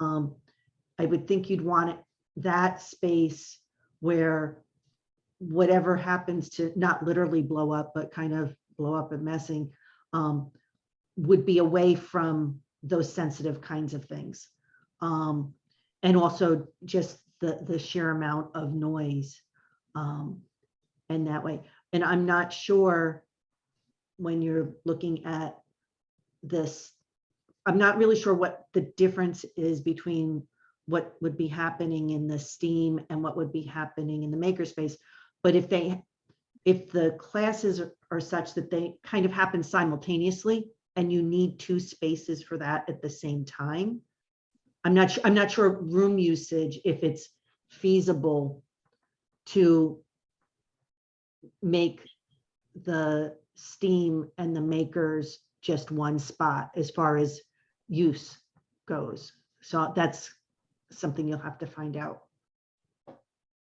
I would think you'd want that space where whatever happens to not literally blow up, but kind of blow up and messing, would be away from those sensitive kinds of things. And also just the sheer amount of noise, and that way. And I'm not sure when you're looking at this, I'm not really sure what the difference is between what would be happening in the STEAM and what would be happening in the makerspace. But if the classes are such that they kind of happen simultaneously and you need two spaces for that at the same time, I'm not sure room usage, if it's feasible to make the STEAM and the makers just one spot as far as use goes. So that's something you'll have to find out.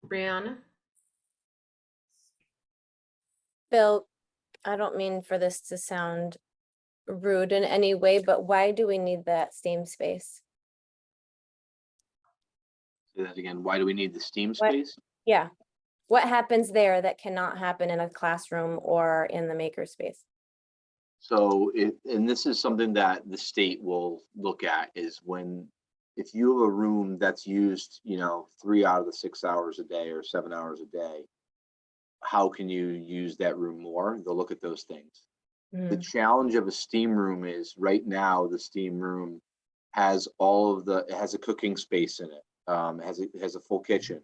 Brianna. Bill, I don't mean for this to sound rude in any way, but why do we need that STEAM space? Say that again. Why do we need the STEAM What? space? Yeah. What happens there that cannot happen in a classroom or in the makerspace? So and this is something that the state will look at, is if you have a room that's used, you know, 3 out of the 6 hours a day or 7 hours a day, how can you use that room more? They'll look at those things. The challenge of a STEAM room is right now the STEAM room has it has a cooking space in it. It has a full kitchen.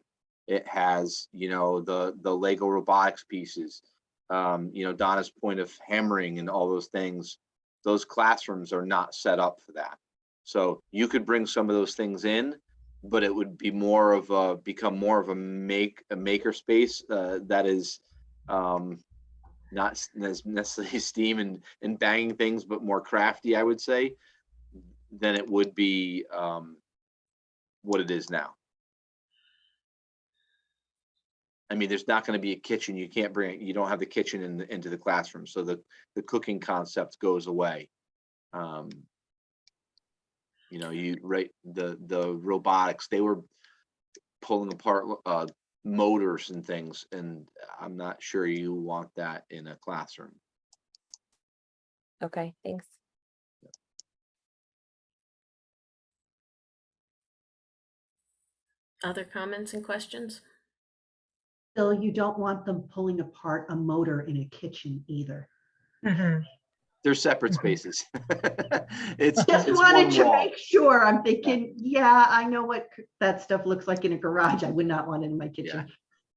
It has, you know, the Lego robotics pieces. You know, Donna's point of hammering and all those things. Those classrooms are not set up for that. So you could bring some of those things in, but it would be become more of a maker space that is not as necessarily STEAM and banging things, but more crafty, I would say, than it would be what it is now. I mean, there's not going to be a kitchen. You don't have the kitchen into the classroom. So the cooking concept goes away. You know, the robotics, they were pulling apart motors and things, and I'm not sure you want that in a classroom. Okay, thanks. Other comments and questions? Bill, you don't want them pulling apart a motor in a kitchen either. Mhm. They're separate Mhm. spaces. It's Just it's wanted one to wall. make sure. I'm thinking, yeah, I know what that stuff looks like in a garage. I would not want it in my kitchen.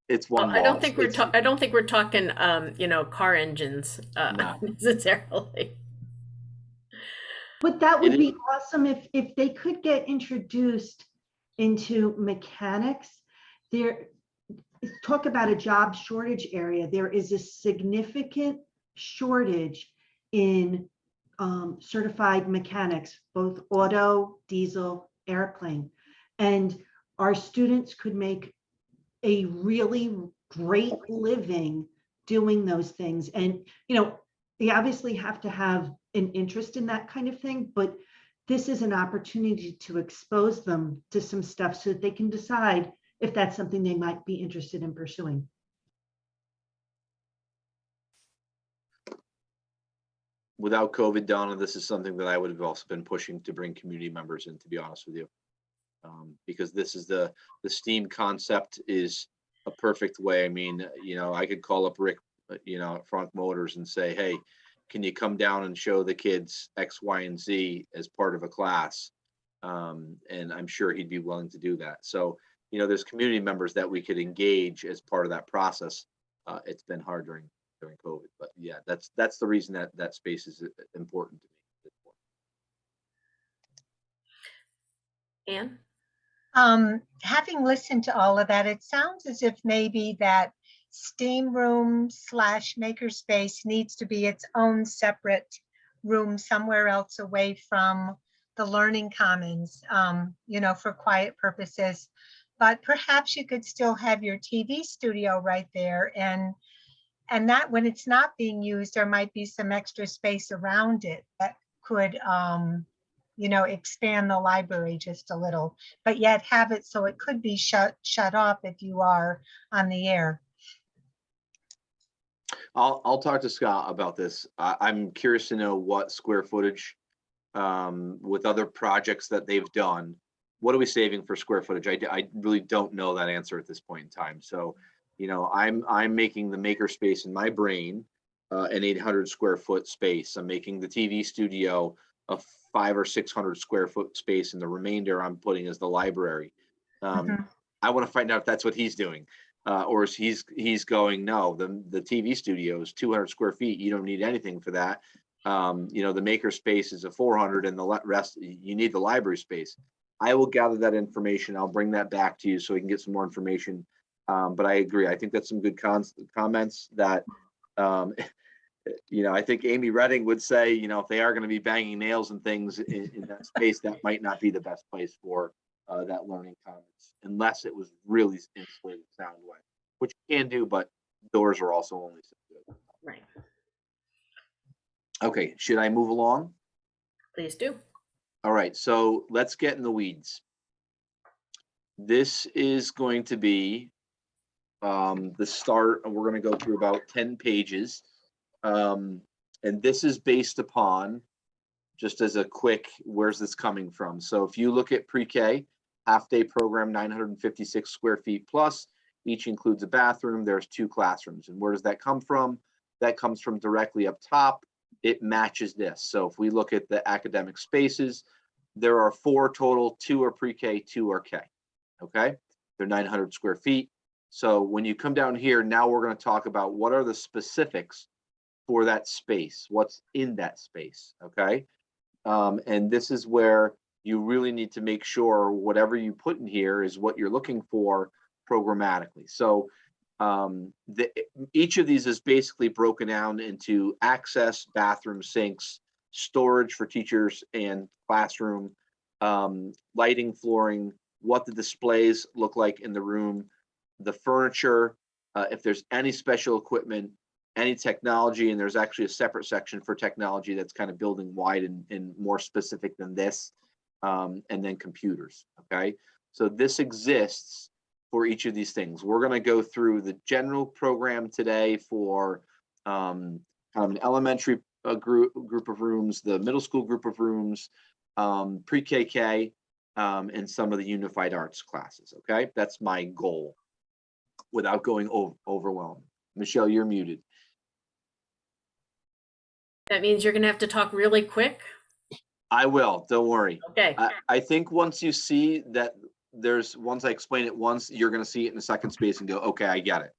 It's Well, one I wall. don't think we're I don't think we're talking, car engines, No. necessarily. But that It would is- be awesome if they could get introduced into mechanics. There, talk about a job shortage area. There is a significant shortage in certified mechanics, both auto, diesel, airplane. And our students could make a really great living doing those things. And, they obviously have to have an interest in that kind of thing, but this is an opportunity to expose them to some stuff so that they can decide if that's something they might be interested in pursuing. Without COVID, Donna, this is something that I would have also been pushing to bring community members in, to be honest with you. Because this is the STEAM concept is a perfect way. I mean, I could call up Rick, at Frank Motors and say, hey, can you come down and show the kids X, Y, and Z as part of a class? And I'm sure he'd be willing to do that. So, there's community members that we could engage as part of that process. It's been hard during COVID, but yeah, that's the reason that space is important to me. Anne? Having listened to all of that, it sounds as if maybe that steam room / makerspace needs to be its own separate room somewhere else away from the learning commons, for quiet purposes. But perhaps you could still have your TV studio right there, and that when it's not being used, there might be some extra space around it that could expand the library just a little, but yet have it so it could be shut off if you are on the air. I'll talk to Scott about this. I'm curious to know what square footage with other projects that they've done. What are we saving for square footage? I really don't know that answer at this point in time. So, I'm making the makerspace in my brain an 800 square foot space. I'm making the TV studio a 500 or 600 square foot space, and the remainder I'm putting as the library. I want to find out if that's what he's doing. Or is he's going, no, the TV studio is 200 square feet. You don't need anything for that. The maker space is a 400 and the rest, you need the library space. I will gather that information. I'll bring that back to you so we can get some more information. But I agree. I think that's some good comments that, I think Amy Redding would say, if they are going to be banging nails and things in that space, that might not be the best place for that learning commons, unless it was really insulated sound way, which you can do, but doors are also only so good. Right. Okay, should I move along? Please do. All right, so let's get in the weeds. This is going to be the start, and we're going to go through about 10 pages. And this is based upon, just as a quick, where's this coming from? So if you look at pre-K, half-day program, 956 square feet plus, each includes a bathroom, there's 2 classrooms. And where does that come from? That comes from directly up top. It matches this. So if we look at the academic spaces, there are 4 total, 2 are pre-K, 2 are K, okay? They're 900 square feet. So when you come down here, now we're going to talk about what are the specifics for that space, what's in that space, okay? And this is where you really need to make sure whatever you put in here is what you're looking for programmatically. So each of these is basically broken down into access, bathroom, sinks, storage for teachers and classroom, lighting, flooring, what the displays look like in the room, the furniture, if there's any special equipment, any technology, and there's actually a separate section for technology that's kind of building wide and more specific than this, and then computers, okay? So this exists for each of these things. We're gonna go through the general program today for kind of an elementary group of rooms, the middle school group of rooms, pre-KK, and some of the unified arts classes. Okay, that's my goal without going overwhelmed. Michelle, you're muted. That means you're gonna have to talk really quick. I will, don't worry. Okay. I think once you see that once I explain it once, you're gonna see it in the second space and go, okay, I get it.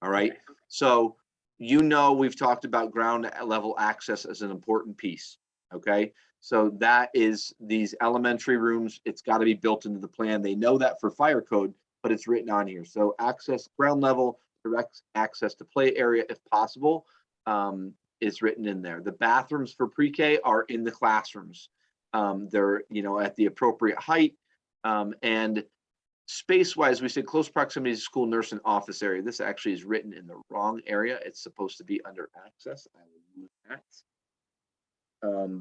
All right, so we've talked about ground level access as an important piece, okay? So that is these elementary rooms, it's gotta be built into the plan. They know that for fire code, but it's written on here. So access, ground level, direct access to play area if possible, is written in there. The bathrooms for pre-K are in the classrooms. They're, at the appropriate height, and space-wise, we say close proximity to school, nurse, and office area. This actually is written in the wrong area. It's supposed to be under access. I will use that.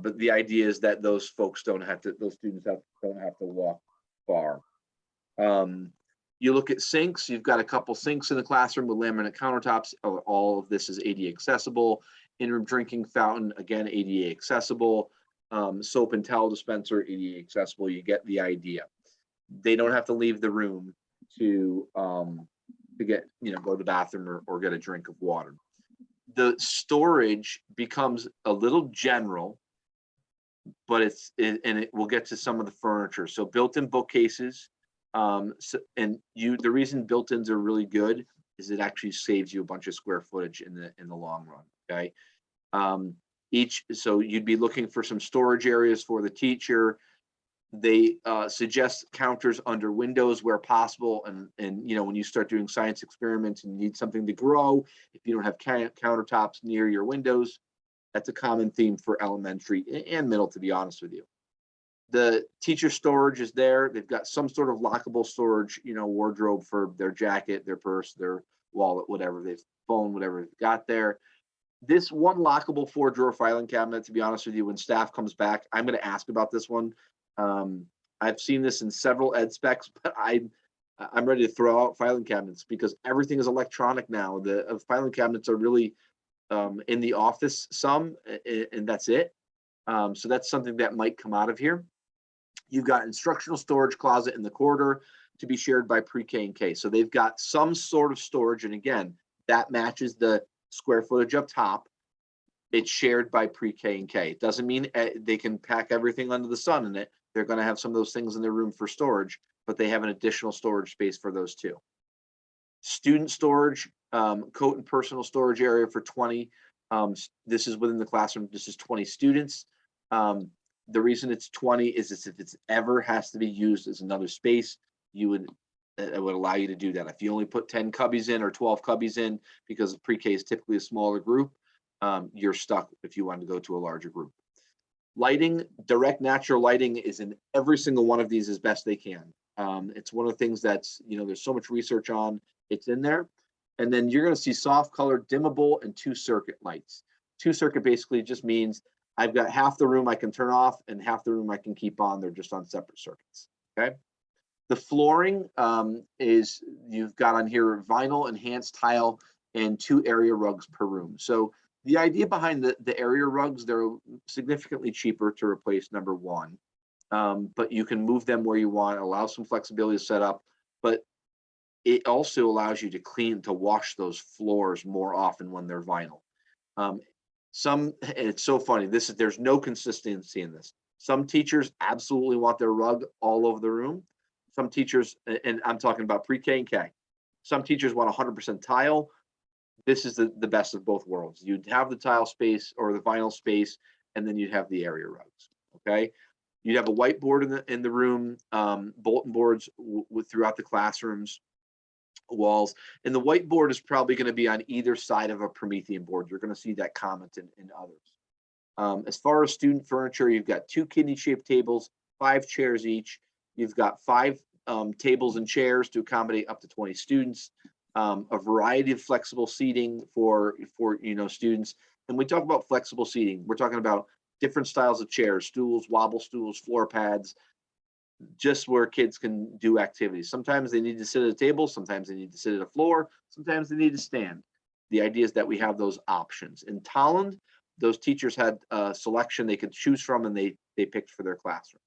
But the idea is that those students don't have to walk far. You look at sinks, you've got a couple sinks in the classroom with laminate countertops. All of this is ADA accessible. In-room drinking fountain, again, ADA accessible. Soap and towel dispenser, ADA accessible. You get the idea. They don't have to leave the room to get, go to the bathroom or get a drink of water. The storage becomes a little general, but we'll get to some of the furniture. So built-in bookcases, the reason built-ins are really good is it actually saves you a bunch of square footage in the long run. Okay. So you'd be looking for some storage areas for the teacher. They suggest counters under windows where possible. And when you start doing science experiments and you need something to grow, if you don't have countertops near your windows, that's a common theme for elementary and middle, to be honest with you. The teacher storage is there. They've got some sort of lockable storage, wardrobe for their jacket, their purse, their wallet, whatever whatever they've got there. This one lockable 4-drawer filing cabinet, to be honest with you, when staff comes back, I'm going to ask about this one. I've seen this in several ed specs, but I'm ready to throw out filing cabinets because everything is electronic now. The filing cabinets are really in the office some, and that's it. So that's something that might come out of here. You've got instructional storage closet in the corridor to be shared by pre-K and K. So they've got some sort of storage, and again, that matches the square footage up top. It's shared by pre-K and K. It doesn't mean they can pack everything under the sun in it. They're going to have some of those things in their room for storage, but they have an additional storage space for those too. Student storage, coat and personal storage area for 20. This is within the classroom. This is 20 students. The reason it's 20 is if it's ever has to be used as another space, it would allow you to do that. If you only put 10 cubbies in or 12 cubbies in, because pre-K is typically a smaller group, you're stuck if you want to go to a larger group. Lighting, direct natural lighting is in every single one of these as best they can. It's one of the things that's, there's so much research on, it's in there. And then you're going to see soft color, dimmable, and 2-circuit lights. 2-circuit basically just means I've got half the room I can turn off and half the room I can keep on. They're just on separate circuits. Okay. The flooring is, you've got on here vinyl, enhanced tile, and 2 area rugs per room. So the idea behind the area rugs, they're significantly cheaper to replace, number one, but you can move them where you want, allow some flexibility to set up, but it also allows you to wash those floors more often when they're vinyl. It's so funny, there's no consistency in this. Some teachers absolutely want their rug all over the room. Some teachers, and I'm talking about pre-K and K, some teachers want 100% tile. This is the best of both worlds. You'd have the tile space or the vinyl space, and then you'd have the area rugs. Okay, you'd have a whiteboard in the room, bulletin boards throughout the classrooms walls, and the whiteboard is probably going to be on either side of a Promethean board. You're going to see that comment in others. As far as student furniture, you've got 2 kidney-shaped tables, 5 chairs each. You've got 5 tables and chairs to accommodate up to 20 students. A variety of flexible seating for students. And we talk about flexible seating, we're talking about different styles of chairs, stools, wobble stools, floor pads, just where kids can do activities. Sometimes they need to sit at a table, sometimes they need to sit at a floor, sometimes they need to stand. The idea is that we have those options. In Tolland, those teachers had a selection they could choose from, and they picked for their classroom.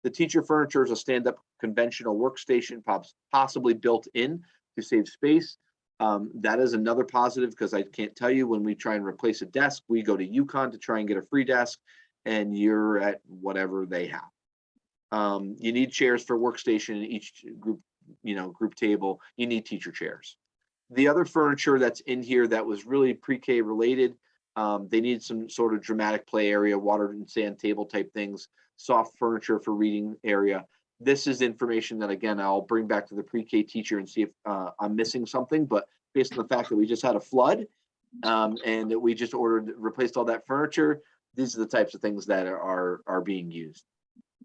The teacher furniture is a stand-up conventional workstation, possibly built in to save space. That is another positive, because I can't tell you, when we try and replace a desk, we go to UConn to try and get a free desk, and you're at whatever they have. You need chairs for workstation in each group, group table. You need teacher chairs. The other furniture that's in here that was really pre-K related, they need some sort of dramatic play area, water and sand table type things, soft furniture for reading area. This is information that, again, I'll bring back to the pre-K teacher and see if I'm missing something, but based on the fact that we just had a flood and that we just replaced all that furniture, these are the types of things that are being used.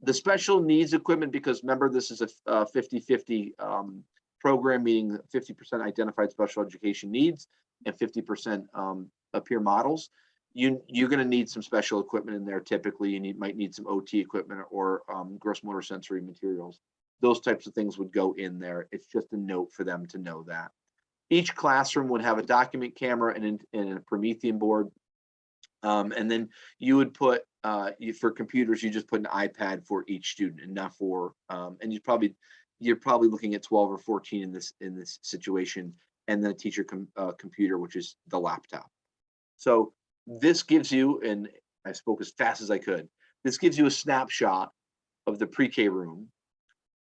The special needs equipment, because remember, this is a 50-50 program, meaning 50% identified special education needs and 50% peer models. You're going to need some special equipment in there. Typically, you might need some OT equipment or gross motor sensory materials. Those types of things would go in there. It's just a note for them to know that. Each classroom would have a document camera and a Promethean board. And then you would put, for computers, you just put an iPad for each student, and not for, and you're probably looking at 12 or 14 in this situation, and then a teacher computer, which is the laptop. So this gives you, and I spoke as fast as I could, this gives you a snapshot of the pre-K room.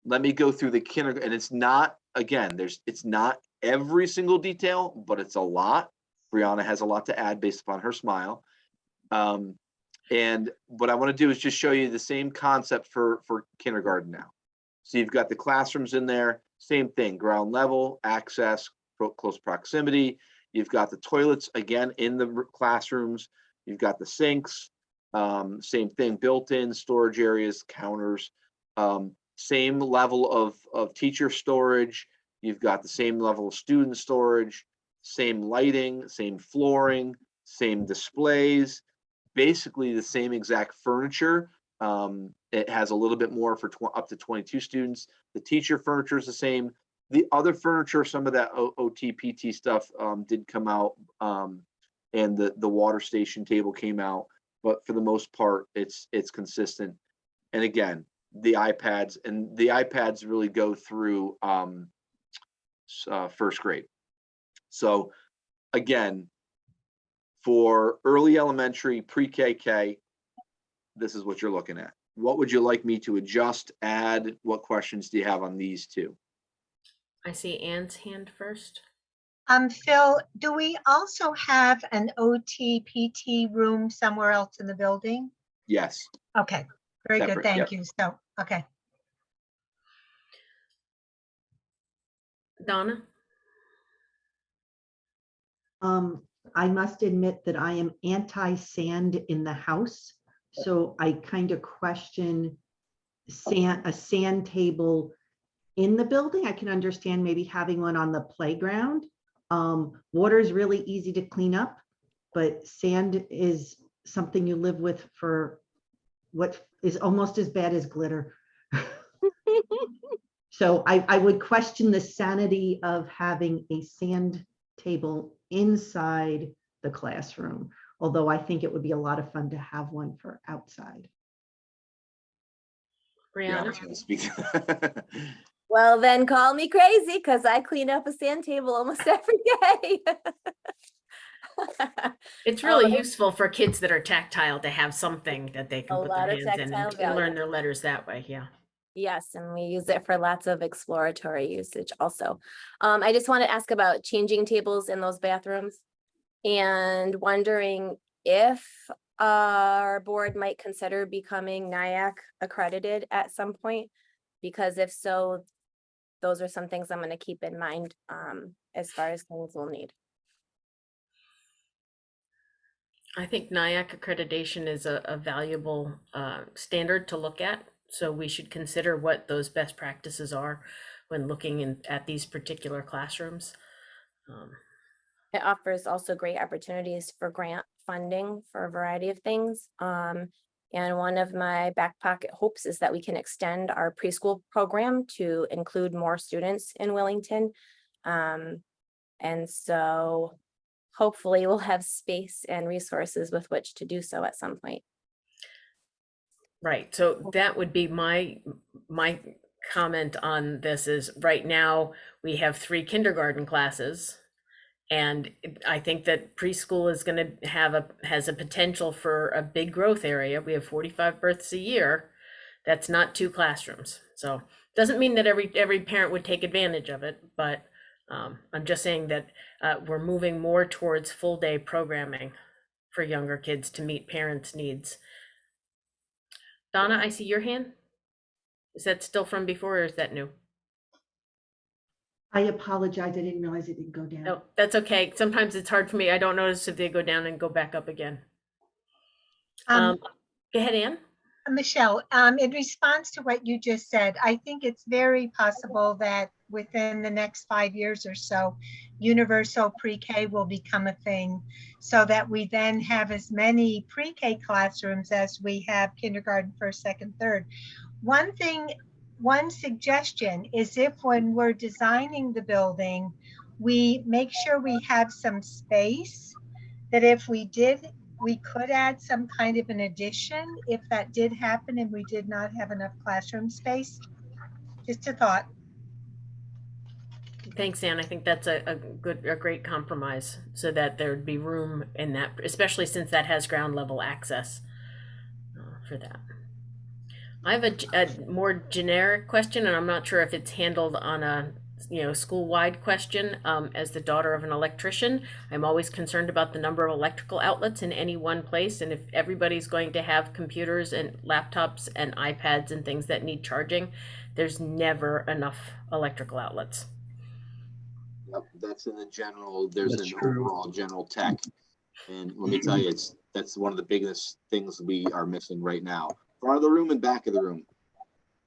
Let me go through the kindergarten, and it's not, again, it's not every single detail, but it's a lot. Brianna has a lot to add based upon her smile. And what I want to do is just show you the same concept for kindergarten now. So you've got the classrooms in there, same thing, ground level, access, close proximity. You've got the toilets, again, in the classrooms. You've got the sinks, same thing, built-in storage areas, counters, same level of teacher storage. You've got the same level of student storage, same lighting, same flooring, same displays, basically the same exact furniture. It has a little bit more for up to 22 students. The teacher furniture is the same. The other furniture, some of that OT, PT stuff did come out, and the water station table came out, but for the most part, it's consistent. And again, the iPads really go through first grade. So again, for early elementary, pre-KK, this is what you're looking at. What would you like me to adjust, add? What questions do you have on these two? I see Anne's hand first. Phil, do we also have an OT PT room somewhere else in the building? Yes. Okay, very good. Separate, Thank yep. you. So, okay. Donna? I must admit that I am anti-sand in the house. So I kind of question a sand table in the building. I can understand maybe having one on the playground. Water is really easy to clean up, but sand is something you live with for what is almost as bad as glitter. So I would question the sanity of having a sand table inside the classroom, although I think it would be a lot of fun to have one for outside. Brianna? Speak. Well, then call me crazy, because I clean up a sand table almost every day. It's really useful for kids that are tactile to have something that they can A put lot their of hands in tactile and value. learn their letters that way. Yeah. Yes, and we use it for lots of exploratory usage also. I just want to ask about changing tables in those bathrooms, and wondering if our board might consider becoming NIAC accredited at some point, because if so, those are some things I'm going to keep in mind as far as things we'll need. I think NIAC accreditation is a valuable standard to look at. So we should consider what those best practices are when looking at these particular classrooms. It offers also great opportunities for grant funding for a variety of things. And one of my back pocket hopes is that we can extend our preschool program to include more students in Willington. And so hopefully we'll have space and resources with which to do so at some point. Right, so that would be my comment on this is right now we have 3 kindergarten classes. And I think that preschool is going to has a potential for a big growth area. We have 45 births a year. That's not 2 classrooms. So doesn't mean that every parent would take advantage of it, but I'm just saying that we're moving more towards full day programming for younger kids to meet parents' needs. Donna, I see your hand. Is that still from before or is that new? I apologize. I didn't realize it didn't go down. No, that's okay. Sometimes it's hard for me. I don't notice if they go down and go back up again. Go ahead, Ann. Michelle, in response to what you just said, I think it's very possible that within the next 5 years or so, universal pre-K will become a thing, so that we then have as many pre-K classrooms as we have kindergarten, first, second, third. One suggestion is if when we're designing the building, we make sure we have some space, that if we could add some kind of an addition if that did happen and we did not have enough classroom space. Just a thought. Thanks, Ann. I think that's a great compromise so that there'd be room in that, especially since that has ground level access for that. I have a more generic question, and I'm not sure if it's handled on a school-wide question. As the daughter of an electrician, I'm always concerned about the number of electrical outlets in any one place, and if everybody's going to have computers and laptops and iPads and things that need charging, there's never enough electrical outlets. Yep, that's in the general, there's That's an true. overall general tech. And let me tell you, that's one of the biggest things we are missing right now. Front of the room and back of the room.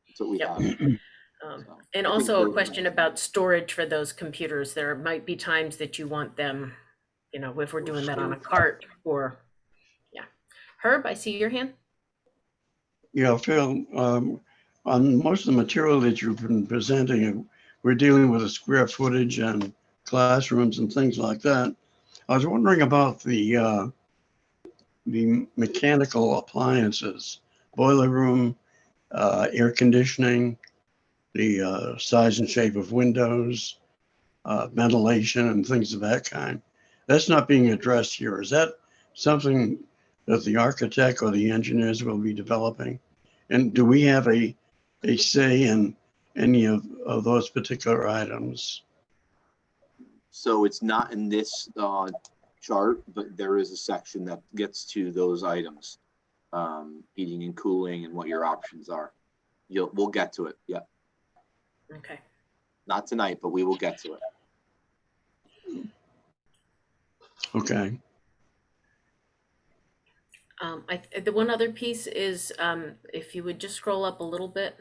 That's what we Yep. have. And I also think a question about storage for those computers. There might be times that you want them, if we're doing that on a cart or, yeah. Herb, I see your hand. Yeah, Phil, on most of the material that you've been presenting, we're dealing with the square footage and classrooms and things like that. I was wondering about the mechanical appliances, boiler room, air conditioning, the size and shape of windows, ventilation and things of that kind. That's not being addressed here. Is that something that the architect or the engineers will be developing? And do we have a say in any of those particular items? So it's not in this chart, but there is a section that gets to those items. Heating and cooling and what your options are. We'll get to it. Yeah. Okay. Not tonight, but we will get to it. Okay. The one other piece is, if you would just scroll up a little bit.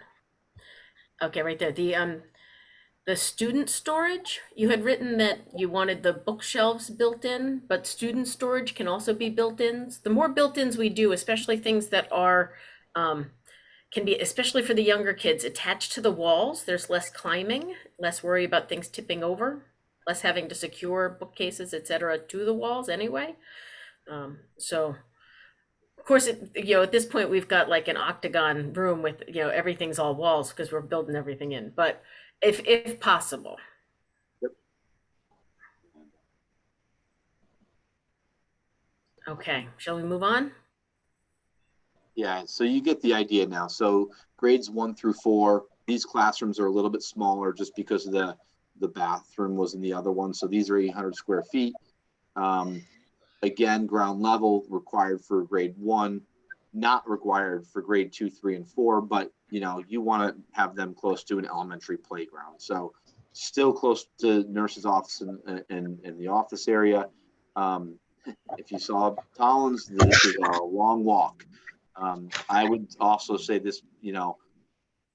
Okay, right there. The student storage, you had written that you wanted the bookshelves built in, but student storage can also be built-ins. The more built-ins we do, especially things that are, can be, especially for the younger kids, attached to the walls, there's less climbing, less worry about things tipping over, less having to secure bookcases, etc., to the walls anyway. So of course, at this point we've got like an octagon room with, everything's all walls because we're building everything in, but if possible. Yep. Okay, shall we move on? Yeah, so you get the idea now. So grades 1 through 4, these classrooms are a little bit smaller just because of the bathroom was in the other one. So these are 800 square feet. Again, ground level required for grade 1, not required for grade 2, 3, and 4, but you want to have them close to an elementary playground. So still close to nurse's office and the office area. If you saw Collins, this is a long walk. I would also say this,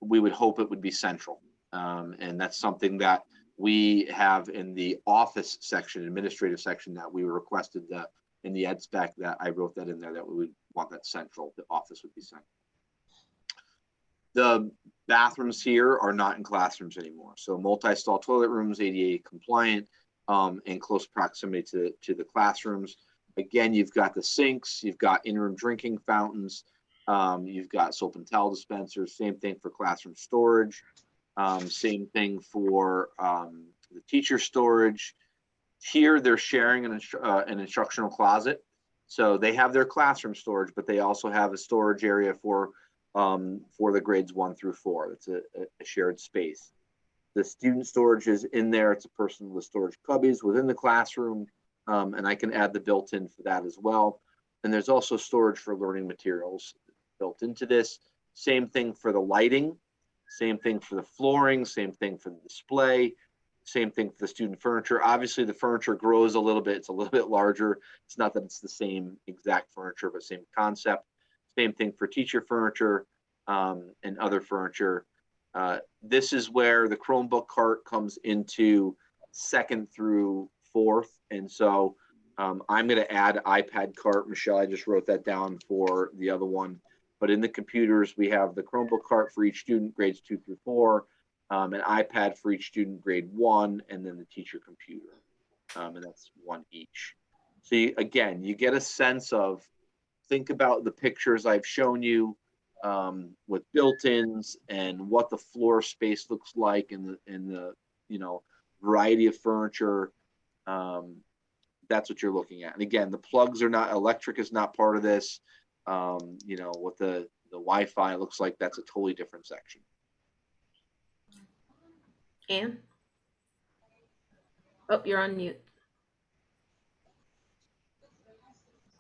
we would hope it would be central. And that's something that we have in the office section, administrative section, that we requested in the ed spec, that I wrote that in there, that we would want that central, the office would be central. The bathrooms here are not in classrooms anymore. So multi-stall toilet rooms, ADA compliant. in close proximity to the classrooms. Again, you've got the sinks, you've got in-room drinking fountains, you've got soap and towel dispensers, same thing for classroom storage, same thing for the teacher storage. Here, they're sharing an instructional closet. So they have their classroom storage, but they also have a storage area for the grades 1 through 4. It's a shared space. The student storage is in there. It's a personal storage cubbies within the classroom. And I can add the built-in for that as well. And there's also storage for learning materials built into this. Same thing for the lighting, same thing for the flooring, same thing for the display, same thing for the student furniture. Obviously the furniture grows a little bit. It's a little bit larger. It's not that it's the same exact furniture, but same concept. Same thing for teacher furniture and other furniture. This is where the Chromebook cart comes into 2nd through 4th. And so I'm going to add iPad cart. Michelle, I just wrote that down for the other one. But in the computers, we have the Chromebook cart for each student, grades 2 through 4, an iPad for each student, grade 1, and then the teacher computer. And that's 1 each. So again, you get a sense of, think about the pictures I've shown you with built-ins and what the floor space looks like and the variety of furniture. That's what you're looking at. And again, the plugs are not, electric is not part of this. What the Wi-Fi looks like, that's a totally different section. Anne? Oh, you're on mute.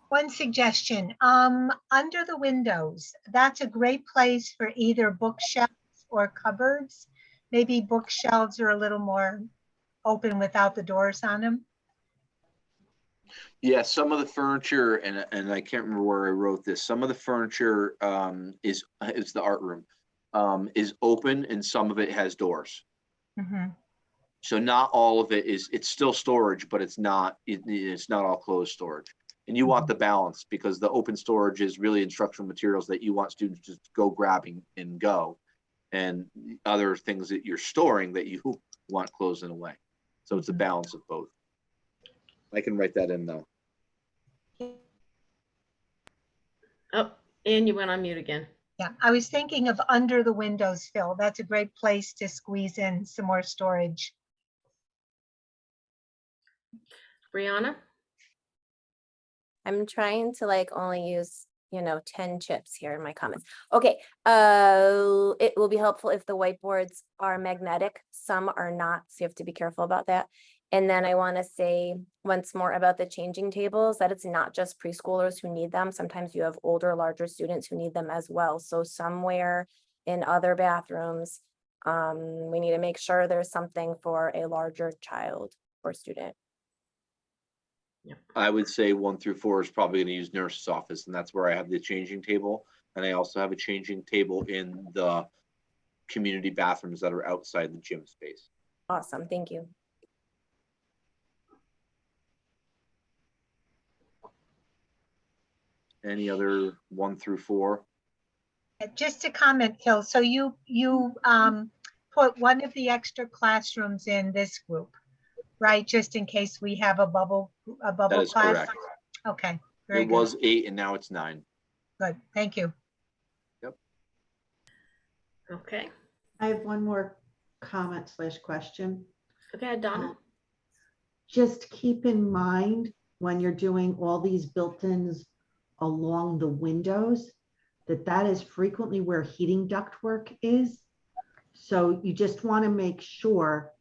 One suggestion, under the windows, that's a great place for either bookshelves or cupboards. Maybe bookshelves are a little more open without the doors on them. Yeah, some of the furniture, and I can't remember where I wrote this, some of the furniture is the art room, is open and some of it has doors. Mm-hmm. So not all of it is, it's still storage, but it's not all closed storage. And you want the balance, because the open storage is really instructional materials that you want students to go grabbing and go, and other things that you're storing that you want closed in a way. So it's a balance of both. I can write that in though. Oh, Anne, you went on mute again. Yeah, I was thinking of under the windows, Phil. That's a great place to squeeze in some more storage. Brianna? I'm trying to only use, 10 chips here in my comments. Okay, it will be helpful if the whiteboards are magnetic. Some are not, so you have to be careful about that. And then I want to say once more about the changing tables, that it's not just preschoolers who need them. Sometimes you have older, larger students who need them as well. So somewhere in other bathrooms, we need to make sure there's something for a larger child or student. I would say 1 through 4 is probably going to use nurse's office, and that's where I have the changing table. And I also have a changing table in the community bathrooms that are outside the gym space. Awesome, thank you. Any other 1 through 4? Just a comment, Phil. So you put one of the extra classrooms in this group, right? Just in case we have a bubble That is class. correct. Okay, very It good. was 8 and now it's 9. Good, thank you. Yep. Okay. I have one more comment / question. Okay, Donna. Just keep in mind when you're doing all these built-ins along the windows, that is frequently where heating ductwork is. So you just want to make sure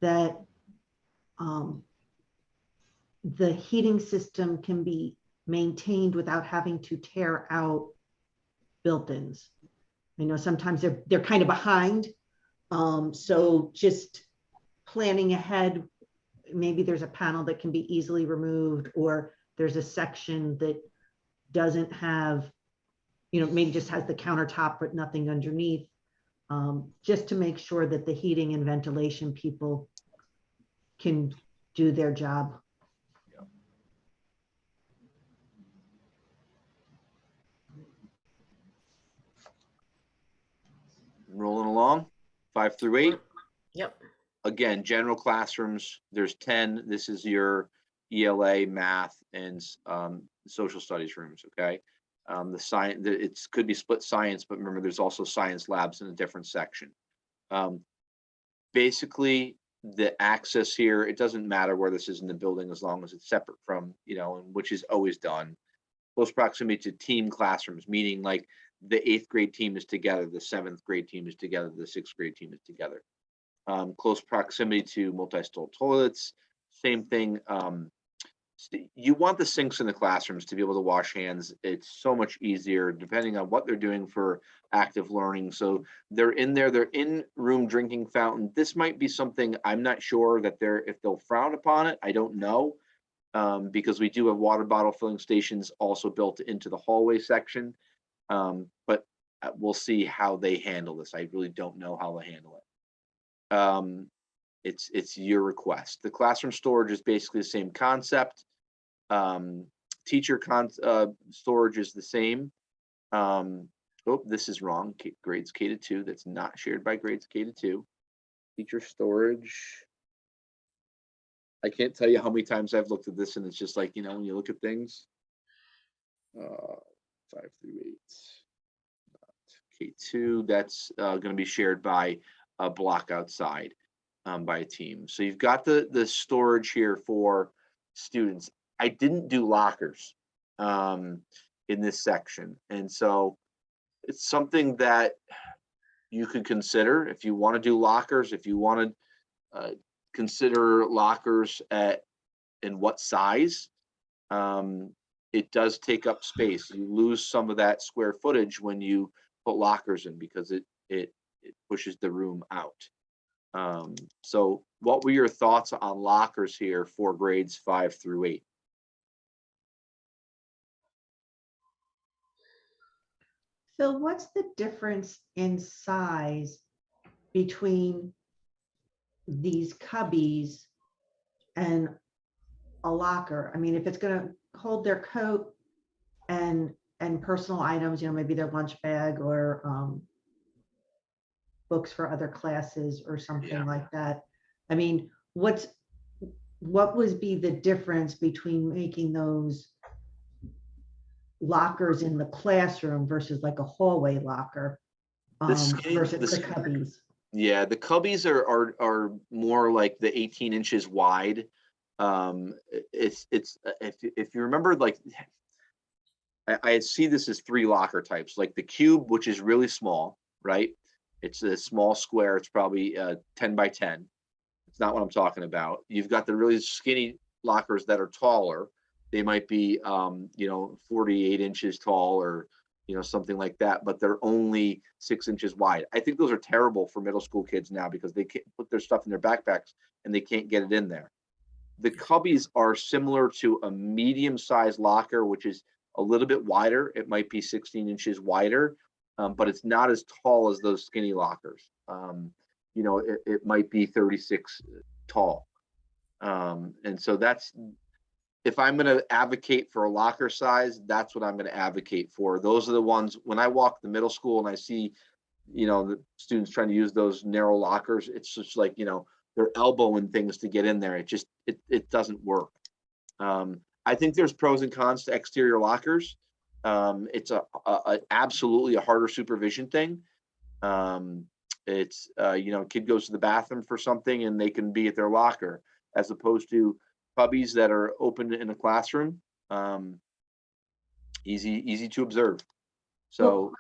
that the heating system can be maintained without having to tear out built-ins. I know sometimes they're kind of behind. So just planning ahead, maybe there's a panel that can be easily removed, or there's a section that doesn't have, maybe just has the countertop but nothing underneath, just to make sure that the heating and ventilation people can do their job. Rolling along, 5 through 8. Yep. again, general classrooms, there's 10. This is your ELA, math, and social studies rooms, okay? The science, it could be split science, but remember, there's also science labs in a different section. Basically, the access here, it doesn't matter where this is in the building as long as it's separate from, and which is always done. Close proximity to team classrooms, meaning like the 8th grade team is together, the 7th grade team is together, the 6th grade team is together. Close proximity to multi-stall toilets, same thing. You want the sinks in the classrooms to be able to wash hands. It's so much easier depending on what they're doing for active learning. So they're in there, they're in room drinking fountain. This might be something, I'm not sure that if they'll frown upon it, I don't know. Because we do have water bottle filling stations also built into the hallway section. But we'll see how they handle this. I really don't know how they handle it. It's your request. The classroom storage is basically the same concept. Teacher storage is the same. Oh, this is wrong. Grades K to 2. That's not shared by grades K to 2. Teacher storage. I can't tell you how many times I've looked at this and it's just like, when you look at things. 5 through 8. K2, that's going to be shared by a block outside by a team. So you've got the storage here for students. I didn't do lockers in this section. And so it's something that you could consider if you want to do lockers, if you want to consider lockers in what size. It does take up space. You lose some of that square footage when you put lockers in because it pushes the room out. So what were your thoughts on lockers here for grades 5 through 8? So what's the difference in size between these cubbies and a locker? I mean, if it's going to hold their coat and personal items, maybe their lunch bag or books for other classes or something like that. I mean, what would be the difference between making those lockers in the classroom versus like a hallway locker versus the cubbies? Yeah, the cubbies are more like the 18 inches wide. It's if you remember, like I see this as 3 locker types, like the cube, which is really small, right? It's a small square. It's probably 10 by 10. It's not what I'm talking about. You've got the really skinny lockers that are taller. They might be 48 inches tall or something like that, but they're only 6 inches wide. I think those are terrible for middle school kids now because they can't put their stuff in their backpacks and they can't get it in there. The cubbies are similar to a medium-sized locker, which is a little bit wider. It might be 16 inches wider, but it's not as tall as those skinny lockers. It might be 36 tall. And so that's, if I'm going to advocate for a locker size, that's what I'm going to advocate for. Those are the ones, when I walk the middle school and I see, the students trying to use those narrow lockers, it's just like, they're elbowing things to get in there. It doesn't work. I think there's pros and cons to exterior lockers. It's absolutely a harder supervision thing. It's a kid goes to the bathroom for something and they can be at their locker, as opposed to cubbies that are open in a classroom. Easy to observe. So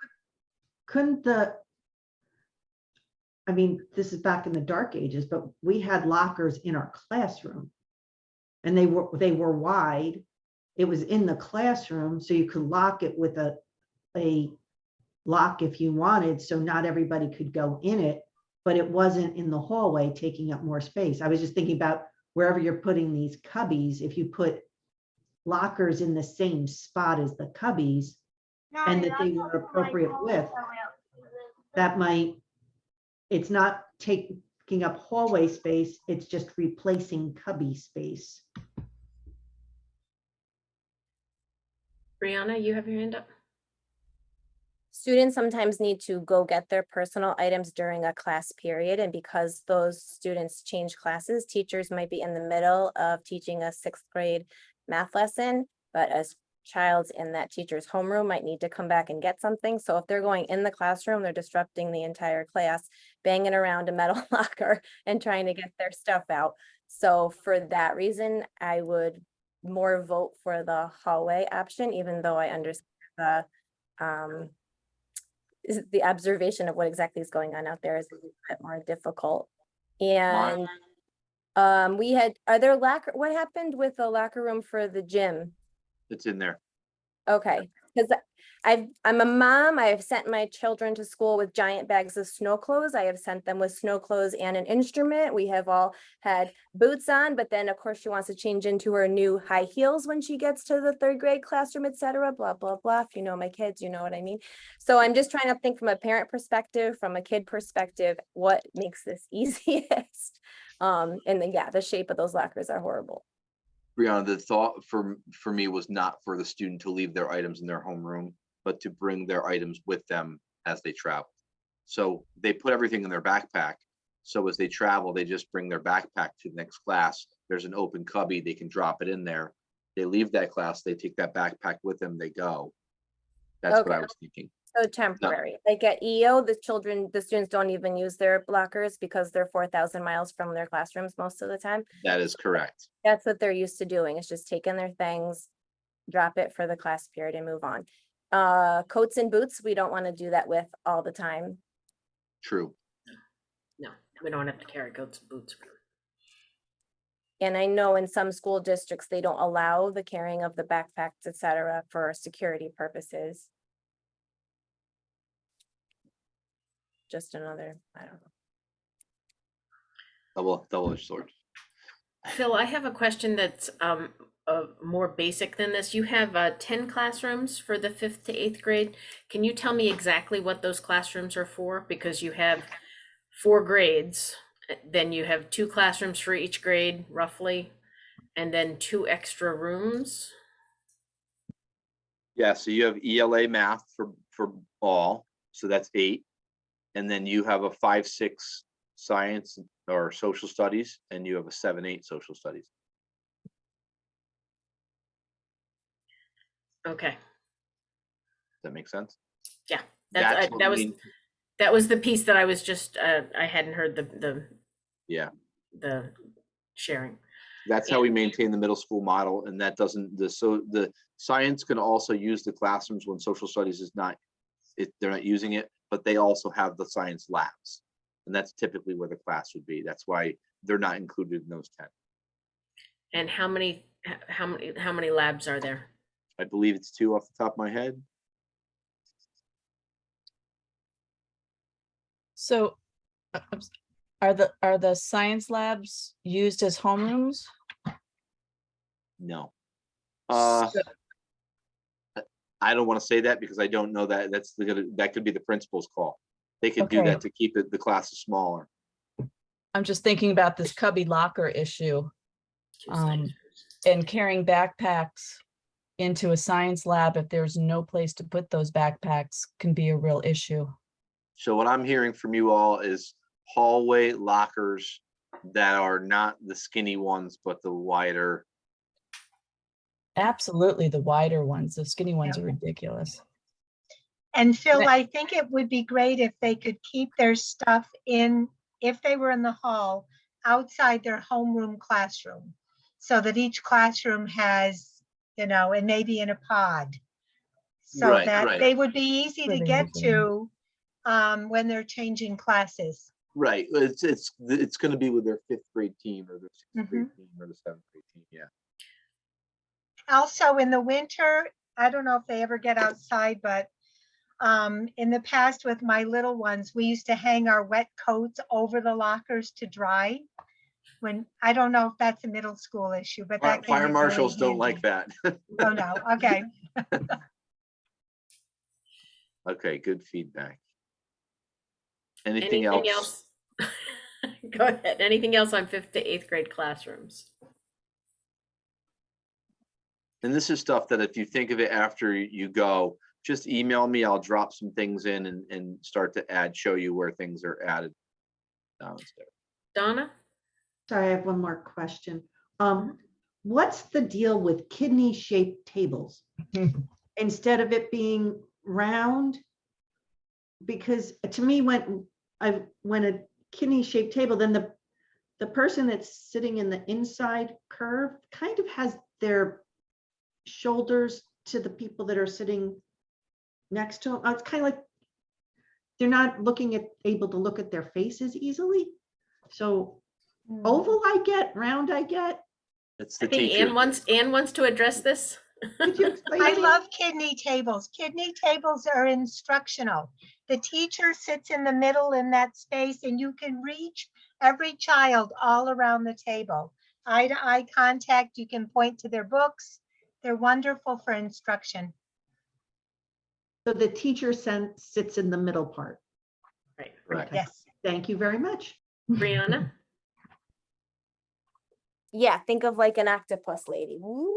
couldn't I mean, this is back in the dark ages, but we had lockers in our classroom and they were wide. It was in the classroom, so you could lock it with a lock if you wanted, so not everybody could go in it, but it wasn't in the hallway taking up more space. I was just thinking about wherever you're putting these cubbies, if you put lockers in the same spot as the cubbies and that they were appropriate width, that might, it's not taking up hallway space, it's just replacing cubby space. Brianna, you have your hand up. students sometimes need to go get their personal items during a class period. And because those students change classes, teachers might be in the middle of teaching a 6th grade math lesson, but a child in that teacher's homeroom might need to come back and get something. So if they're going in the classroom, they're disrupting the entire class, banging around a metal locker and trying to get their stuff out. So for that reason, I would more vote for the hallway option, even though I understand the observation of what exactly is going on out there is a bit more difficult. And what happened with the locker room for the gym? It's in there. Okay, because I'm a mom. I have sent my children to school with giant bags of snow clothes. I have sent them with snow clothes and an instrument. We have all had boots on, but then of course she wants to change into her new high heels when she gets to the 3rd grade classroom, etc. Blah, blah, blah. If you know my kids, you know what I mean. So I'm just trying to think from a parent perspective, from a kid perspective, what makes this easiest? And then, yeah, the shape of those lockers are horrible. Brianna, the thought for me was not for the student to leave their items in their homeroom, but to bring their items with them as they travel. So they put everything in their backpack. So as they travel, they just bring their backpack to the next class. There's an open cubby, they can drop it in there. They leave that class, they take that backpack with them, they go. That's what I was thinking. So temporary, like at EO, the students don't even use their blockers because they're 4,000 miles from their classrooms most of the time. That is correct. That's what they're used to doing. It's just taking their things, drop it for the class period and move on. Coats and boots, we don't want to do that with all the time. True. No, we don't have to carry coats and boots. And I know in some school districts, they don't allow the carrying of the backpacks, etc., for security purposes. Just another, I don't know. Double-edged sword. Phil, I have a question that's more basic than this. You have 10 classrooms for the 5th to 8th grade. Can you tell me exactly what those classrooms are for? Because you have 4 grades, then you have 2 classrooms for each grade roughly, and then 2 extra rooms. Yeah, so you have ELA math for all, so that's 8. And then you have a 5-6 science or social studies, and you have a 7-8 social studies. Okay, Does that make sense? yeah, That's what that was the piece that I was just I hadn't heard the sharing. That's how we maintain the middle school model, and that doesn't the science can also use the classrooms when social studies is not they're not using it, but they also have the science labs, and that's typically where the class would be. That's why they're not included in those 10. And how many labs are there? I believe it's 2 off the top of my head. So are the science labs used as homerooms? No. So- I don't want to say that because I don't know that. That could be the principal's call. They could do Okay. that to keep the classes smaller. I'm just thinking about this cubby locker issue. And carrying backpacks into a science lab, if there's no place to put those backpacks, can be a real issue. So what I'm hearing from you all is hallway lockers that are not the skinny ones, but the wider. Absolutely, the wider ones, the skinny ones are ridiculous. And Phil, I think it would be great if they could keep their stuff if they were in the hall, outside their homeroom classroom, so that each classroom has, and maybe in a pod. So that they would be easy to get to when they're changing classes. Right, it's going to be with their 5th grade team or their 6th grade team or the 7th grade team, yeah. Also in the winter, I don't know if they ever get outside, but in the past with my little ones, we used to hang our wet coats over the lockers to dry. I don't know if that's a middle school issue, but that Fire marshals don't like that. Oh, no, okay. Okay, good feedback. Anything else? Go ahead. Anything else on 5th to 8th grade classrooms? And this is stuff that if you think of it after you go, just email me. I'll drop some things in and start to show you where things are added downstairs. Donna? Sorry, I have one more question. What's the deal with kidney shaped tables? Instead of it being round? Because to me, when a kidney shaped table, then the person that's sitting in the inside curve kind of has their shoulders to the people that are sitting next to them. It's kind of like they're not able to look at their faces easily. So oval I get, round I get. It's I the think teacher. Ann wants to address this. Could you explain? I to me? love kidney tables. Kidney tables are instructional. The teacher sits in the middle in that space and you can reach every child all around the table. Eye to eye contact, you can point to their books. They're wonderful for instruction. So the teacher sits in the middle part. Right. Correct. Yes. Thank you very much. Brianna? Yeah, think of like an octopus lady. Woo.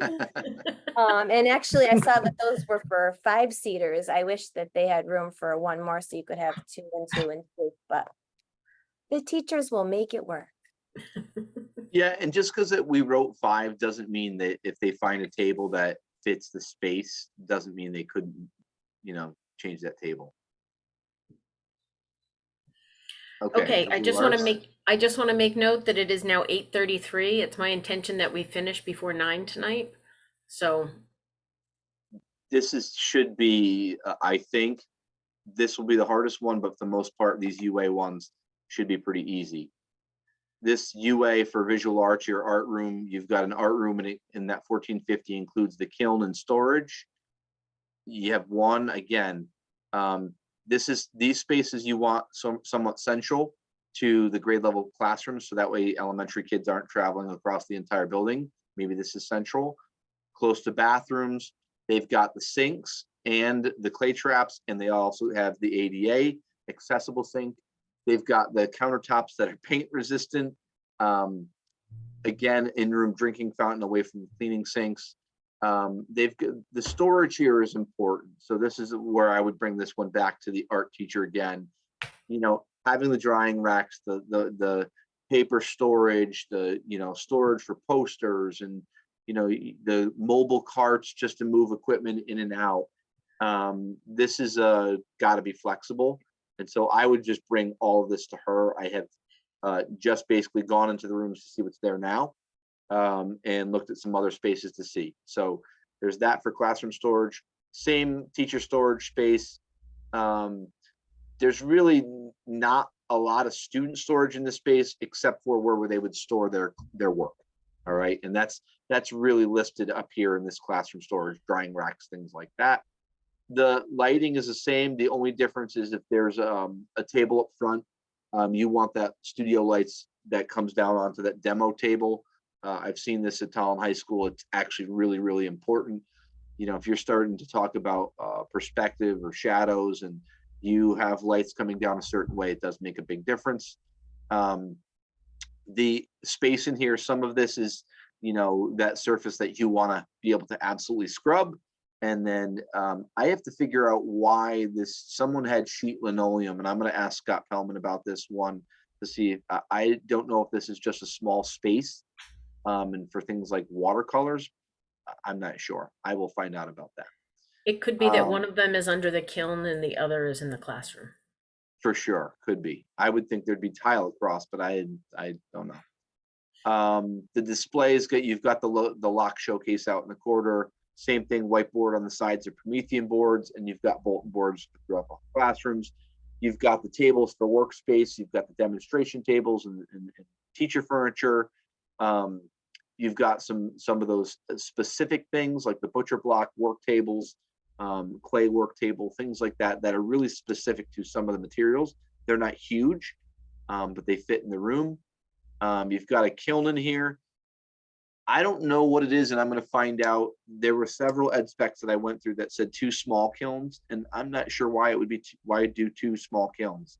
And actually I saw that those were for 5-seaters. I wish that they had room for one more so you could have 2 and 2 and 2, but the teachers will make it work. Yeah, and just because we wrote 5 doesn't mean that if they find a table that fits the space, doesn't mean they couldn't, change that table. Okay, I just want Lars? to make note that it is now 8:33. It's my intention that we finish before 9 tonight. So, Should be, I think, this will be the hardest one, but for the most part, these UA ones should be pretty easy. This UA for visual arts, your art room, you've got an art room in that 1450 includes the kiln and storage. You have one, again, these spaces you want somewhat central to the grade level classrooms, so that way elementary kids aren't traveling across the entire building. Maybe this is central, close to bathrooms. They've got the sinks and the clay traps, and they also have the ADA accessible sink. They've got the countertops that are paint resistant. Again, in-room drinking fountain away from the cleaning sinks. They've got the storage here is important. So this is where I would bring this one back to the art teacher again. Having the drying racks, the paper storage, the storage for posters, and the mobile carts just to move equipment in and out. This is got to be flexible. And so I would just bring all of this to her. I have just basically gone into the rooms to see what's there now, and looked at some other spaces to see. So there's that for classroom storage. Same teacher storage space. There's really not a lot of student storage in this space, except for where they would store their work. All right, and that's really listed up here in this classroom storage, drying racks, things like that. The lighting is the same. The only difference is if there's a table up front, you want that studio lights that comes down onto that demo table. I've seen this at Talon High School. It's actually really, really important. If you're starting to talk about perspective or shadows and you have lights coming down a certain way, it does make a big difference. The space in here, some of this is, that surface that you want to be able to absolutely scrub. And then I have to figure out why someone had sheet linoleum, and I'm going to ask Scott Pellman about this one to see if I don't know if this is just a small space, and for things like watercolors, I'm not sure. I will find out about that. it could be that one of them is under the kiln and the other is in the classroom. For sure, could be. I would think there'd be tile across, but I don't know. The displays, you've got the lock showcase out in the corridor. Same thing, whiteboard on the sides of Promethean boards, and you've got bulletin boards throughout the classrooms. You've got the tables for workspace. You've got the demonstration tables and teacher furniture. You've got some of those specific things like the butcher block work tables, clay work table, things like that are really specific to some of the materials. They're not huge, but they fit in the room. You've got a kiln in here. I don't know what it is, and I'm going to find out. There were several ed specs that I went through that said 2 small kilns, and I'm not sure why it would be why do 2 small kilns.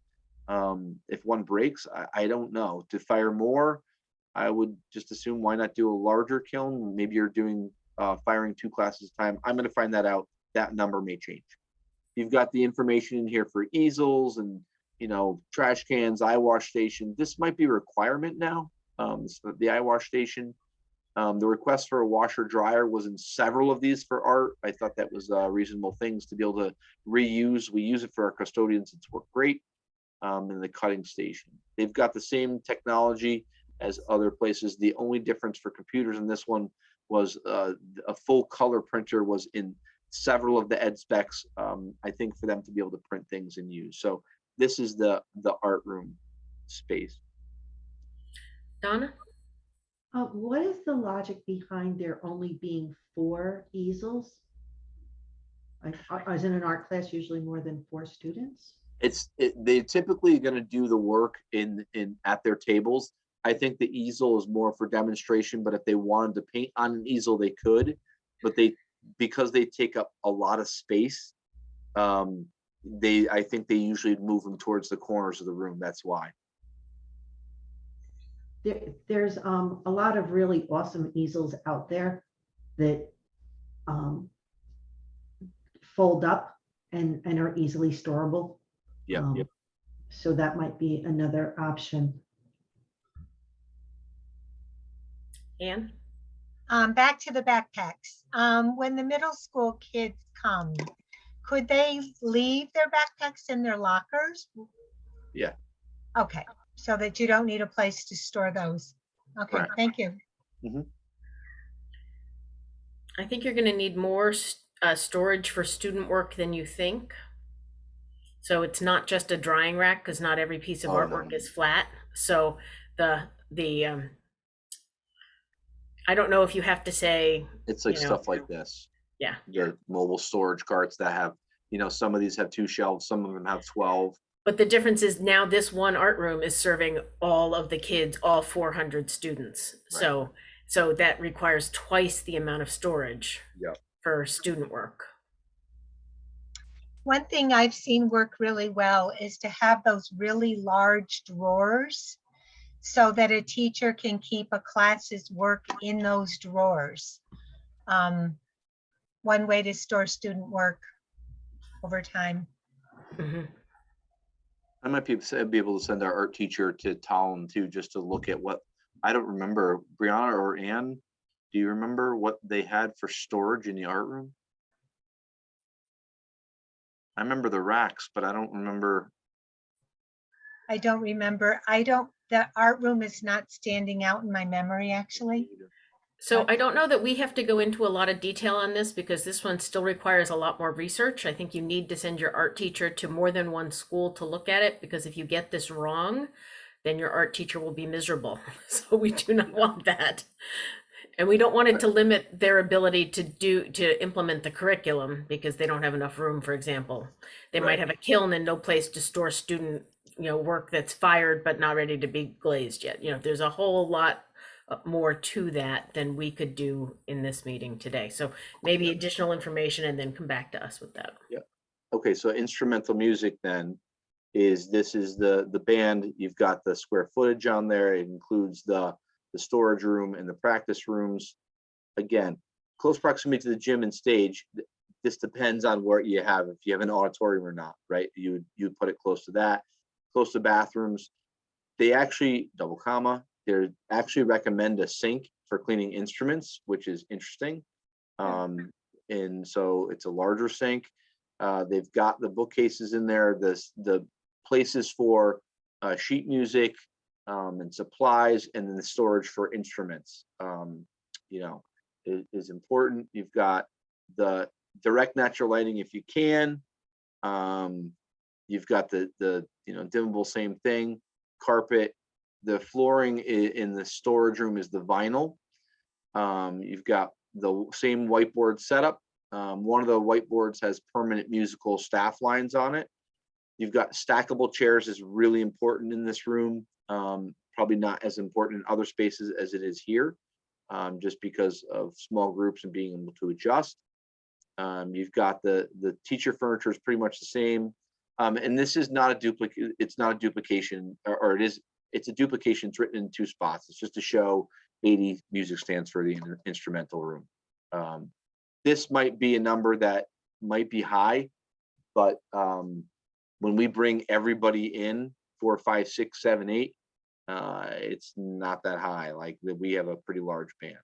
If one breaks, I don't know. To fire more, I would just assume why not do a larger kiln? Maybe you're doing firing 2 classes at a time. I'm going to find that out that number may change. You've got the information in here for easels and, you know, trash cans, eyewash station. This might be a requirement now. So the eyewash station, the request for a washer dryer was in several of these for art. I thought that was reasonable things to be able to reuse. We use it for our custodians. It's worked great. And the cutting station. They've got the same technology as other places. The only difference for computers in this one was a full color printer was in several of the ed specs, I think, for them to be able to print things and use. So this is the art room space. Donna? What is the logic behind there only being 4 easels? Like, is in an art class usually more than 4 students? They typically going to do the work in at their tables. I think the easel is more for demonstration, but if they wanted to paint on an easel, they could. But because they take up a lot of space, I think they usually move them towards the corners of the room. That's why. There's a lot of really awesome easels out there that fold up and are easily storable. Yeah. So that might be another option. Anne? Back to the backpacks. When the middle school kids come, could they leave their backpacks in their lockers? Yeah. Okay, so that you don't need a place to store those. Okay, Correct. thank you. I think you're going to need more storage for student work than you think. So it's not just a drying rack, because not every piece of artwork is flat. So the I don't know if you have to say, It's like you know, stuff like this. yeah. The mobile storage carts that have, you know, some of these have 2 shelves, some of them have 12. But the difference is now this one art room is serving all of the kids, all 400 students. Right. So that requires twice the amount of storage for student work. One thing I've seen work really well is to have those really large drawers so that a teacher can keep a class's work in those drawers. One way to store student work over time. I might be able to send our art teacher to Talon too, just to look at what, I don't remember, Brianna or Anne, do you remember what they had for storage in the art room? I remember the racks, but I don't remember. I don't remember. The art room is not standing out in my memory, actually. So I don't know that we have to go into a lot of detail on this, because this one still requires a lot more research. I think you need to send your art teacher to more than one school to look at it, because if you get this wrong, then your art teacher will be miserable. So we do not want that. And we don't want it to limit their ability to implement the curriculum, because they don't have enough room, for example. They might have a kiln and no place to store student, work that's fired but not ready to be glazed yet. There's a whole lot more to that than we could do in this meeting today. So maybe additional information and then come back to us with that. Yeah. Okay, so instrumental music then is the band. You've got the square footage on there. It includes the storage room and the practice rooms. Again, close proximity to the gym and stage. This depends on where you have, if you have an auditorium or not, right? You put it close to that, close to bathrooms. They actually, they actually recommend a sink for cleaning instruments, which is interesting. And so it's a larger sink. They've got the bookcases in there, the places for sheet music, and supplies, and then the storage for instruments, is important. You've got the direct natural lighting if you can. You've got the dimmable, same thing, carpet. The flooring in the storage room is the vinyl. You've got the same whiteboard setup. One of the whiteboards has permanent musical staff lines on it. You've got stackable chairs is really important in this room. Probably not as important in other spaces as it is here, just because of small groups and being able to adjust. You've got the teacher furniture is pretty much the same. And this is not a duplicate. It's not a duplication, or it's a duplication. It's written in 2 spots. It's just to show 80 music stands for the instrumental room. This might be a number that might be high, but when we bring everybody in 4, 5, 6, 7, 8, it's not that high. Like we have a pretty large band.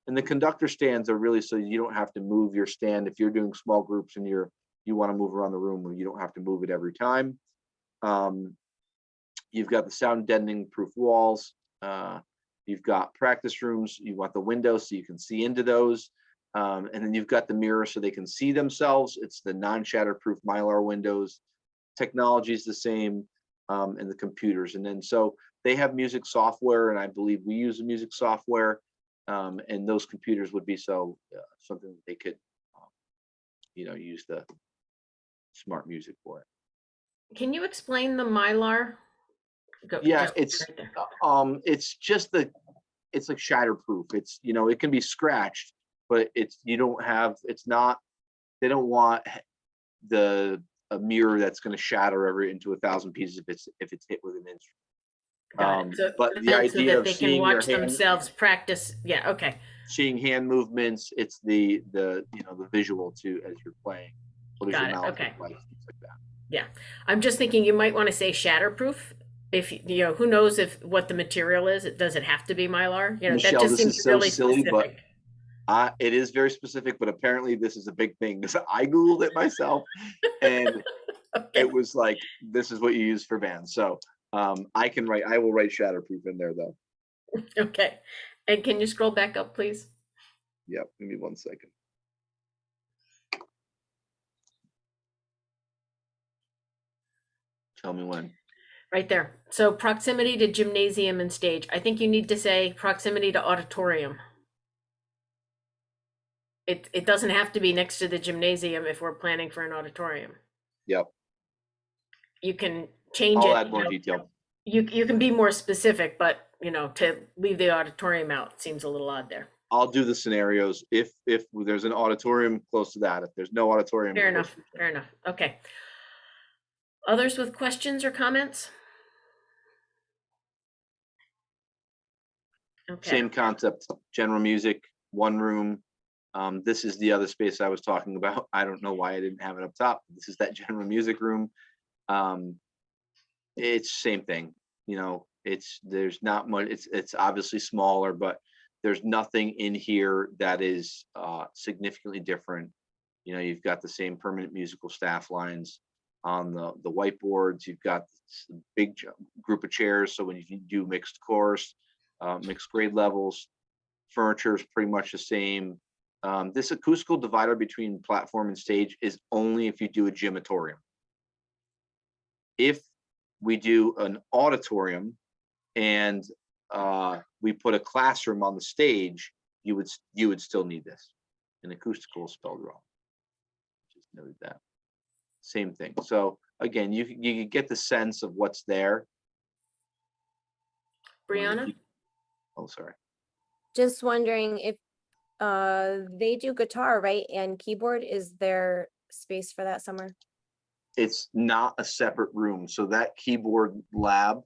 And the conductor stands are really so you don't have to move your stand if you're doing small groups and you want to move around the room, you don't have to move it every time. You've got the sound deadening proof walls. You've got practice rooms. You want the windows so you can see into those. And then you've got the mirror so they can see themselves. It's the non-shatterproof Mylar windows. Technology is the same, and the computers. And then so they have music software, and I believe we use the music software. And those computers would be something that they could, use the smart music for it. Can you explain the Mylar? Yeah, Just right there. it's just it's like shatterproof. It's, it can be scratched, but they don't want a mirror that's going to shatter into 1,000 pieces if it's hit with an instrument. Got it. So But the so idea that of they can seeing your watch themselves practice. Yeah. Okay. seeing hand movements, it's the visual too as you're playing. What does Got your it. mouth Okay. look like? Things like that. Yeah. I'm just thinking you might want to say shatterproof. If who knows what the material is? Does it have to be Mylar? That Michelle, just this seems is so really silly, specific. but it is very specific. But apparently, this is a big thing because I googled it myself, and Okay. it was like this is what you use for bands. So I will write shatterproof in there though. Okay. And can you scroll back up, please? Yep. Give me 1 second. Tell me when. Right there. So proximity to gymnasium and stage. I think you need to say proximity to auditorium. It doesn't have to be next to the gymnasium if we're planning for an auditorium. Yep. You can change I'll it. add more detail. You can be more specific, but to leave the auditorium out seems a little odd there. I'll do the scenarios if there's an auditorium close to that. If there's no auditorium, Fair enough. Fair enough. Okay. Others with questions or comments? Okay. Same concept, general music, one room. This is the other space I was talking about. I don't know why I didn't have it up top. This is that general music room. It's same thing. There's not much. It's obviously smaller, but there's nothing in here that is significantly different. You've got the same permanent musical staff lines on the whiteboards. You've got a big group of chairs. So when you do mixed course, mixed grade levels, furniture is pretty much the same. This acoustical divider between platform and stage is only if you do a gymatorium. If we do an auditorium and we put a classroom on the stage, you would still need this. And acoustical is spelled wrong. Just noted that. Same thing. So again, you get the sense of what's there. Brianna? Oh, sorry. Just wondering if they do guitar, right? And keyboard, is there space for that somewhere? It's not a separate room. So that keyboard lab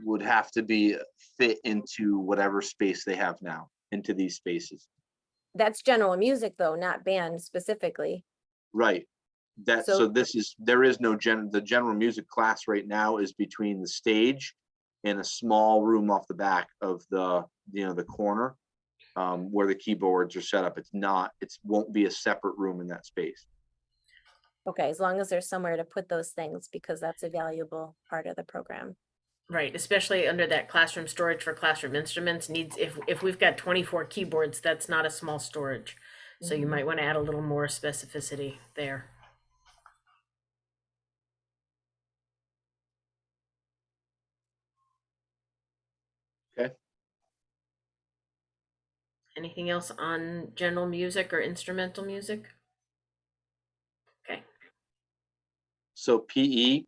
would have to be fit into whatever space they have now, into these spaces. That's general music though, not band specifically. Right. There is no the general music class right now is between the stage and a small room off the back of the corner where the keyboards are set up. It won't be a separate room in that space. Okay, as long as there's somewhere to put those things, because that's a valuable part of the program. Right, especially under that classroom storage for classroom instruments needs, if we've got 24 keyboards, that's not a small storage. So you might want to add a little more specificity there. Okay. Anything else on general music or instrumental music? Okay. So PE,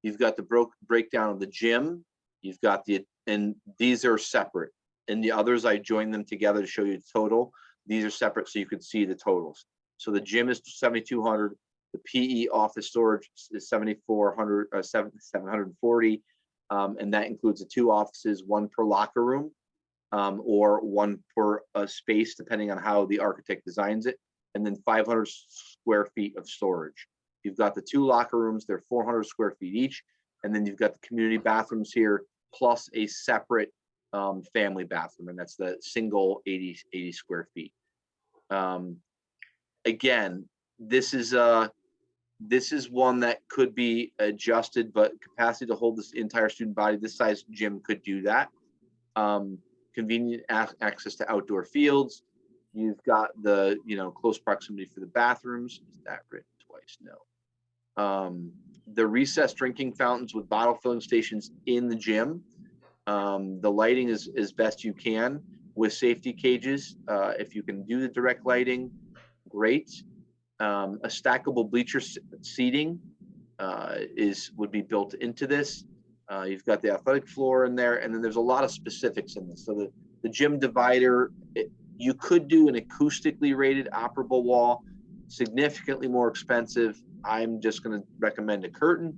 you've got the breakdown of the gym. You've got and these are separate. And the others, I joined them together to show you the total. These are separate so you could see the totals. So the gym is 7,200. The PE office storage is 7,400, 740. And that includes the 2 offices, 1 per locker room, or 1 per space, depending on how the architect designs it. and then 500 square feet of storage. You've got the 2 locker rooms, they're 400 square feet each. And then you've got the community bathrooms here, plus a separate family bathroom, and that's the single 80 square feet. Again, this is one that could be adjusted, but capacity to hold this entire student body, this size gym could do that. Convenient access to outdoor fields. You've got the, close proximity for the bathrooms. Is that written twice? No. The recessed drinking fountains with bottle filling stations in the gym. The lighting is as best you can with safety cages. If you can do the direct lighting, great. A stackable bleacher seating would be built into this. You've got the athletic floor in there, and then there's a lot of specifics in this. So the gym divider, you could do an acoustically rated operable wall, significantly more expensive. I'm just going to recommend a curtain.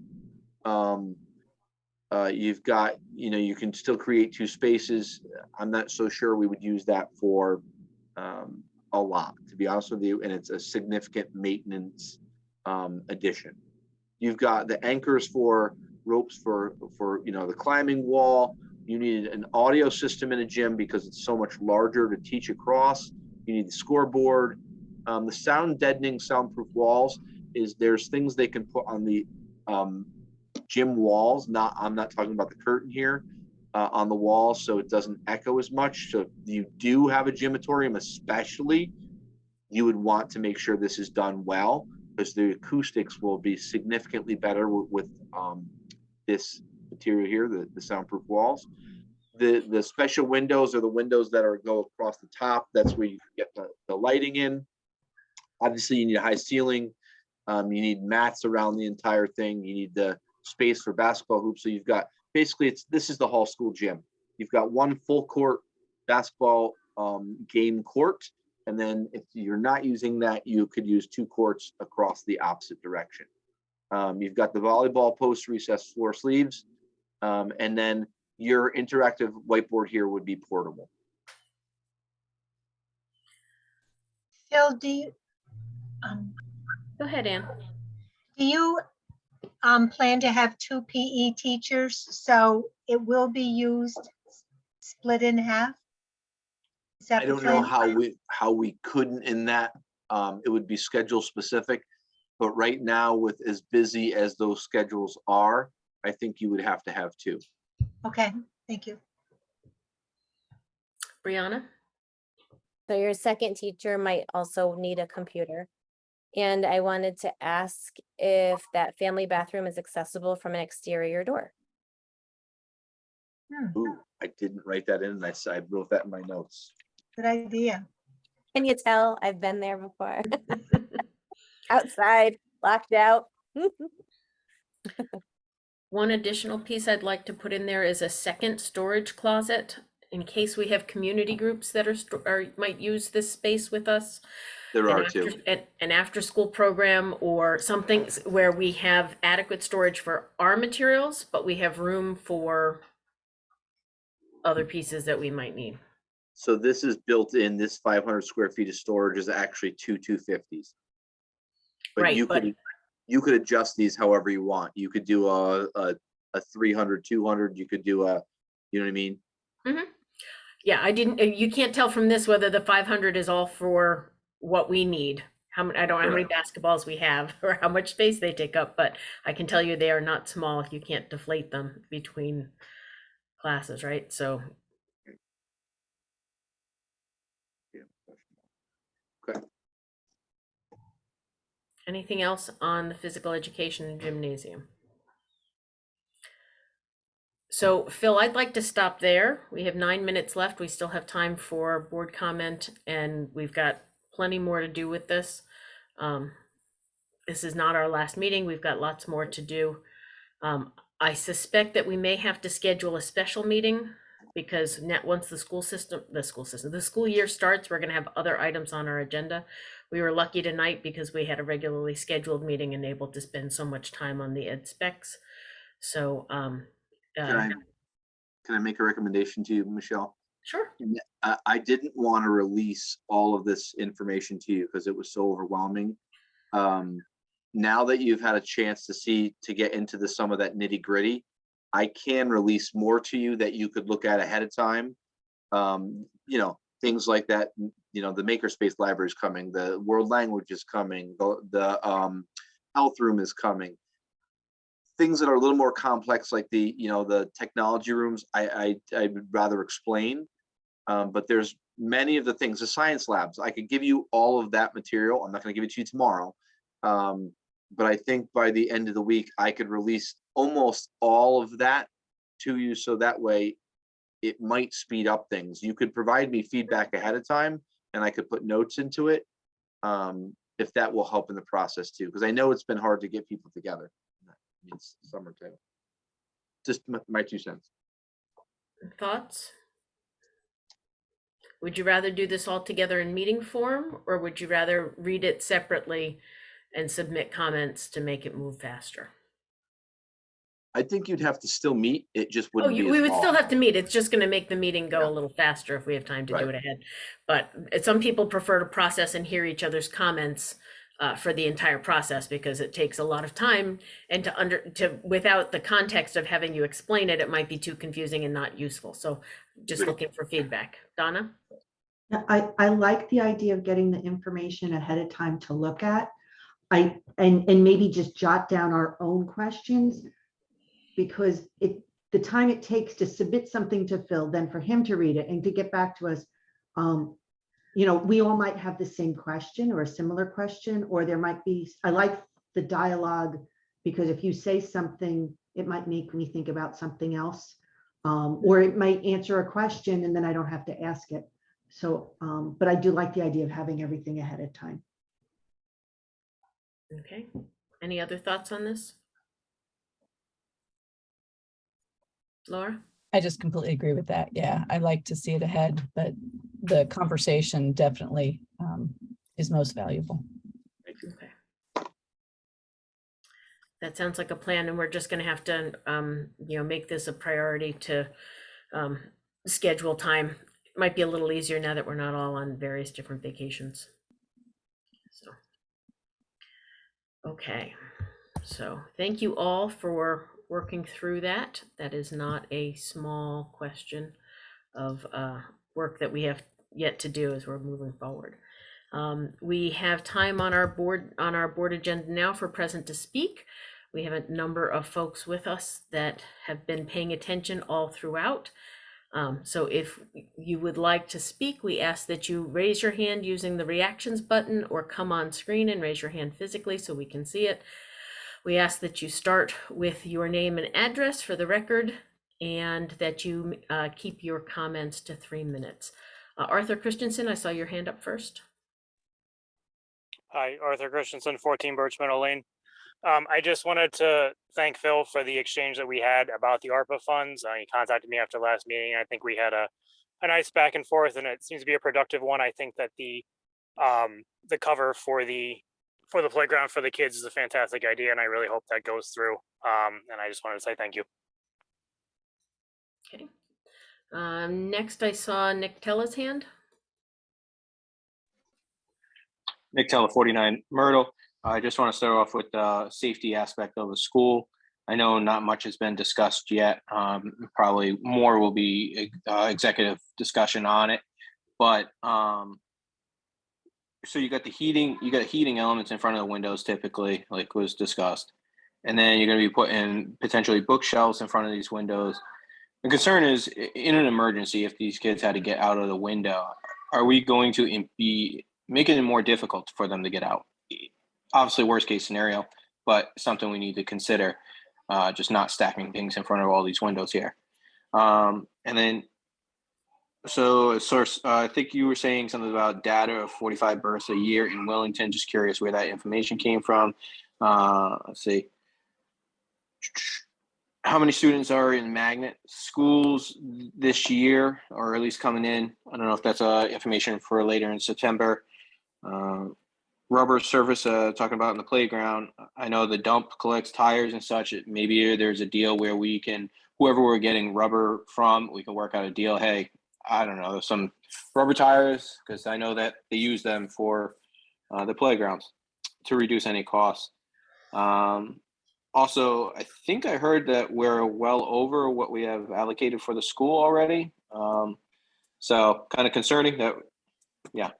You've got, you can still create 2 spaces. I'm not so sure we would use that for a lot, to be honest with you, and it's a significant maintenance addition. You've got the anchors for ropes for the climbing wall. You need an audio system in a gym because it's so much larger to teach across. You need the scoreboard. The sound deadening, soundproof walls there's things they can put on the gym walls. I'm not talking about the curtain here, on the wall, so it doesn't echo as much. So if you do have a gymatorium, especially, you would want to make sure this is done well, because the acoustics will be significantly better with this material here, the soundproof walls. The special windows are the windows that go across the top. That's where you get the lighting in. Obviously, you need a high ceiling. You need mats around the entire thing. You need the space for basketball hoops. So you've got, basically, this is the whole school gym. You've got 1 full court basketball game court. And then if you're not using that, you could use 2 courts across the opposite direction. You've got the volleyball post, recessed floor sleeves. And then your interactive whiteboard here would be portable. Phil, Go ahead, Ann. do you plan to have 2 PE teachers, so it will be used split in half? Is that I the don't know plan? how we couldn't in that. It would be schedule specific, but right now, with as busy as those schedules are, I think you would have to have 2. Okay, thank you. Brianna? So your second teacher might also need a computer. And I wanted to ask if that family bathroom is accessible from an exterior door. Ooh, I didn't write that in, and I wrote that in my notes. Good idea. Can you tell I've been there before? Outside, locked out. One additional piece I'd like to put in there is a second storage closet in case we have community groups that might use this space with us. There are 2. An after school program or something where we have adequate storage for our materials, but we have room for other pieces that we might need. So this is built in. This 500 square feet of storage is actually 2 250s. But Right, you could adjust these however you want. You could do a 300, 200. You could do you know what I mean? Mm-hmm. Yeah, you can't tell from this whether the 500 is all for what we need. I don't know how many basketballs we have or how much space they take up, but I can tell you they are not small. You can't deflate them between classes, right? So. Okay. Anything else on the physical education gymnasium? So Phil, I'd like to stop there. We have 9 minutes left. We still have time for board comment, and we've got plenty more to do with this. This is not our last meeting. We've got lots more to do. I suspect that we may have to schedule a special meeting because once the school year starts, we're going to have other items on our agenda. We were lucky tonight because we had a regularly scheduled meeting and able to spend so much time on the ed specs. So, Can I make a recommendation to you, Michelle? Sure. I didn't want to release all of this information to you because it was so overwhelming. Now that you've had a chance to get into some of that nitty gritty, I can release more to you that you could look at ahead of time. Things like that, the makerspace library is coming, the world language is coming, the health room is coming. Things that are a little more complex, like the technology rooms, I would rather explain. But there's many of the things, the science labs, I could give you all of that material. I'm not going to give it to you tomorrow. But I think by the end of the week, I could release almost all of that to you. So that way it might speed up things. You could provide me feedback ahead of time and I could put notes into it. If that will help in the process too, because I know it's been hard to get people together. It's summertime. Just my 2 cents. Thoughts? Would you rather do this all together in meeting form, or would you rather read it separately and submit comments to make it move faster? I think you'd have to still meet. It just wouldn't be. We would still have to meet. It's just going to make the meeting go Yeah. a little faster if we have time to do Right. it ahead. But some people prefer to process and hear each other's comments for the entire process, because it takes a lot of time, and without the context of having you explain it, it might be too confusing and not useful. So just Agreed. looking for feedback. Donna? Yeah, I like the idea of getting the information ahead of time to look at. And maybe just jot down our own questions, because the time it takes to submit something to Phil, then for him to read it and to get back to us, we all might have the same question or a similar question, or there might be, I like the dialogue, because if you say something, it might make me think about something else, or it might answer a question and then I don't have to ask it. So, but I do like the idea of having everything ahead of time. Okay. Any other thoughts on this? Laura? I just completely agree with that. Yeah, I like to see it ahead, but the conversation definitely is most valuable. Okay. That sounds like a plan, and we're just going to have to, make this a priority to schedule time. It might be a little easier now that we're not all on various different vacations. So, okay. So thank you all for working through that. That is not a small question of work that we have yet to do as we're moving forward. We have time on our board agenda now for present to speak. We have a number of folks with us that have been paying attention all throughout. So if you would like to speak, we ask that you raise your hand using the reactions button, or come on screen and raise your hand physically so we can see it. We ask that you start with your name and address for the record, and that you keep your comments to 3 minutes. Arthur Christensen, I saw your hand up first. Hi, Arthur Christensen, 14 Birch Meadow Lane. I just wanted to thank Phil for the exchange that we had about the ARPA funds. He contacted me after last meeting. I think we had a nice back and forth, and it seems to be a productive one. I think that the cover for the playground for the kids is a fantastic idea, and I really hope that goes through. And I just wanted to say thank you. Okay. Next, I saw Nick Tella's hand. Nick Teller, 49 Myrtle. I just want to start off with the safety aspect of the school. I know not much has been discussed yet. Probably more will be executive discussion on it. But so you got heating elements in front of the windows typically, like was discussed. And then you're going to be putting potentially bookshelves in front of these windows. The concern is, in an emergency, if these kids had to get out of the window, are we going to be making it more difficult for them to get out? Obviously, worst case scenario, but something we need to consider, just not stacking things in front of all these windows here. And then, so I think you were saying something about data of 45 births a year in Willington. Just curious where that information came from. Let's see. How many students are in magnet schools this year, or at least coming in? I don't know if that's information for later in September. Rubber surface, talking about in the playground. I know the dump collects tires and such. Maybe there's a deal where we can, whoever we're getting rubber from, we can work out a deal. Hey, I don't know, some rubber tires, because I know that they use them for the playgrounds to reduce any costs. Also, I think I heard that we're well over what we have allocated for the school already. So kind of concerning that, yeah,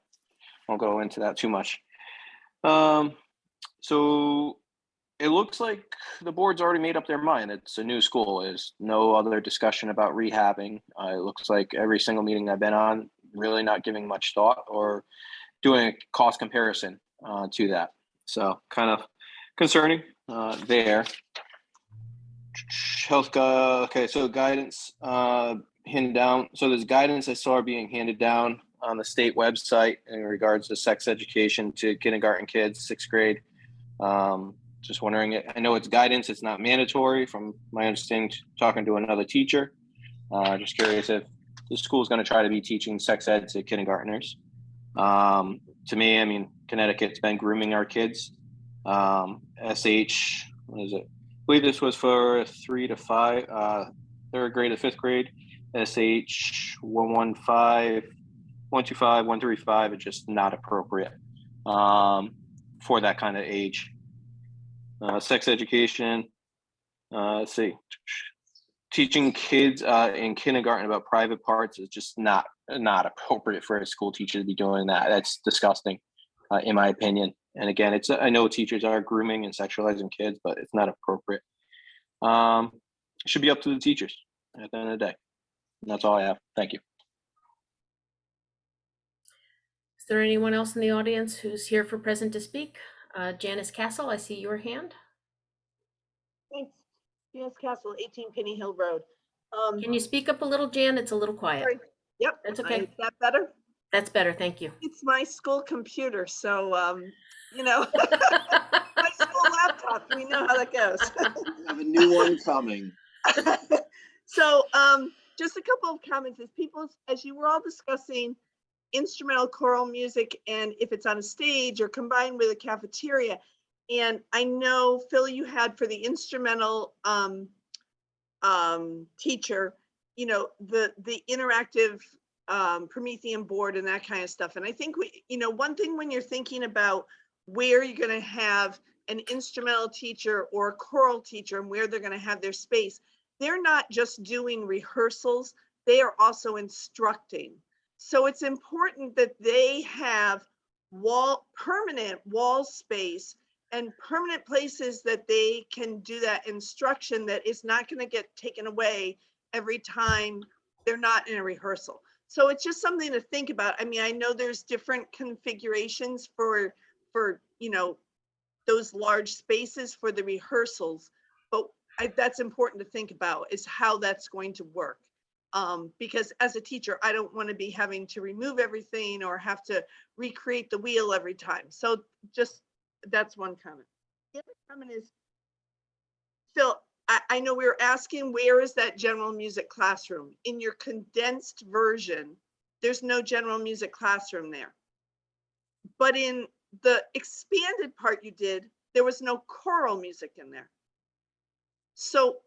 won't go into that too much. So it looks like the board's already made up their mind. It's a new school. There's no other discussion about rehabbing. It looks like every single meeting I've been on, really not giving much thought or doing a cost comparison to that. So kind of concerning there. Health, okay, so guidance handed down. So there's guidance I saw being handed down on the state website in regards to sex education to kindergarten kids, 6th grade. Just wondering, I know it's guidance, it's not mandatory from my understanding, talking to another teacher. Just curious if the school is going to try to be teaching sex ed to kindergartners. To me, I mean, Connecticut's been grooming our kids. SH, what is it? I believe this was for 3 to 5, 3rd grade to 5th grade. SH 115, 125, 135 is just not appropriate for that kind of age. Sex education, let's see. Teaching kids in kindergarten about private parts is just not appropriate for a school teacher to be doing that. That's disgusting, in my opinion. And again, I know teachers are grooming and sexualizing kids, but it's not appropriate. It should be up to the teachers at the end of the day. And that's all I have. Thank you. Is there anyone else in the audience who's here for present to speak? Janice Castle, I see your hand. Thanks. Janice Castle, 18 Penny Hill Road. Can you speak up a little, Jan? It's a little quiet. Sorry. Yep. That's okay. Is that better? That's better, thank you. It's my school computer, so you know, my school laptop. We know how that goes. We have a new one coming. So just a couple of comments as you were all discussing instrumental choral music and if it's on a stage or combined with a cafeteria. And I know, Phil, you had for the instrumental teacher, you know, the interactive Promethean board and that kind of stuff. And I think one thing when you're thinking about where you're going to have an instrumental teacher or a choral teacher and where they're going to have their space, they're not just doing rehearsals, they are also instructing. So it's important that they have permanent wall space and permanent places that they can do that instruction that is not going to get taken away every time they're not in a rehearsal. So it's just something to think about. I mean, I know there's different configurations for those large spaces for the rehearsals, but that's important to think about is how that's going to work. Because as a teacher, I don't want to be having to remove everything or have to recreate the wheel every time. So just, that's one comment. The other comment is, Phil, I know we were asking, where is that general music classroom? In your condensed version, there's no general music classroom there. But in the expanded part you did, there was no choral music in there. So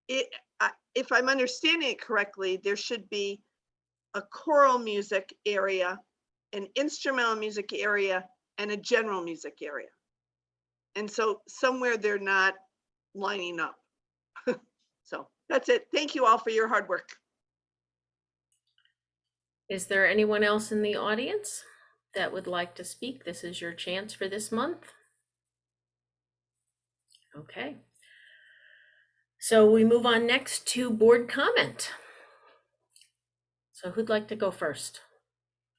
if I'm understanding it correctly, there should be a choral music area, an instrumental music area, and a general music area. And so somewhere they're not lining up. So that's it. Thank you all for your hard work. Is there anyone else in the audience that would like to speak? This is your chance for this month. Okay. So we move on next to board comment. So who'd like to go first?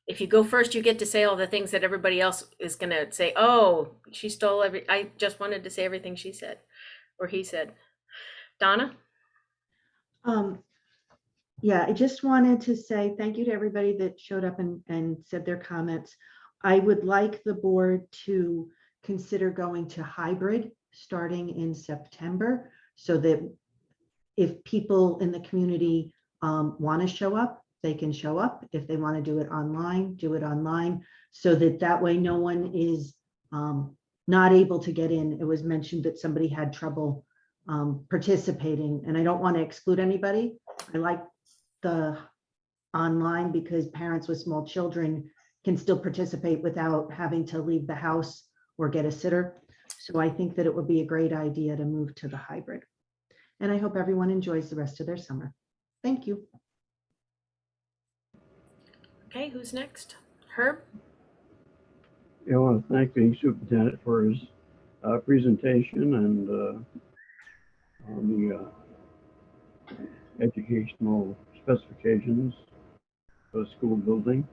If you go first, you get to say all the things that everybody else is going to say. Oh, she stole I just wanted to say everything she said or he said. Donna? Yeah, I just wanted to say thank you to everybody that showed up and said their comments. I would like the board to consider going to hybrid starting in September so that if people in the community want to show up, they can show up. If they want to do it online, so that way no one is not able to get in. It was mentioned that somebody had trouble participating, and I don't want to exclude anybody. I like the online because parents with small children can still participate without having to leave the house or get a sitter. So I think that it would be a great idea to move to the hybrid. And I hope everyone enjoys the rest of their summer. Thank you. Okay, who's next? Herb? I want to thank the superintendent for his presentation and on the educational specifications for the school building.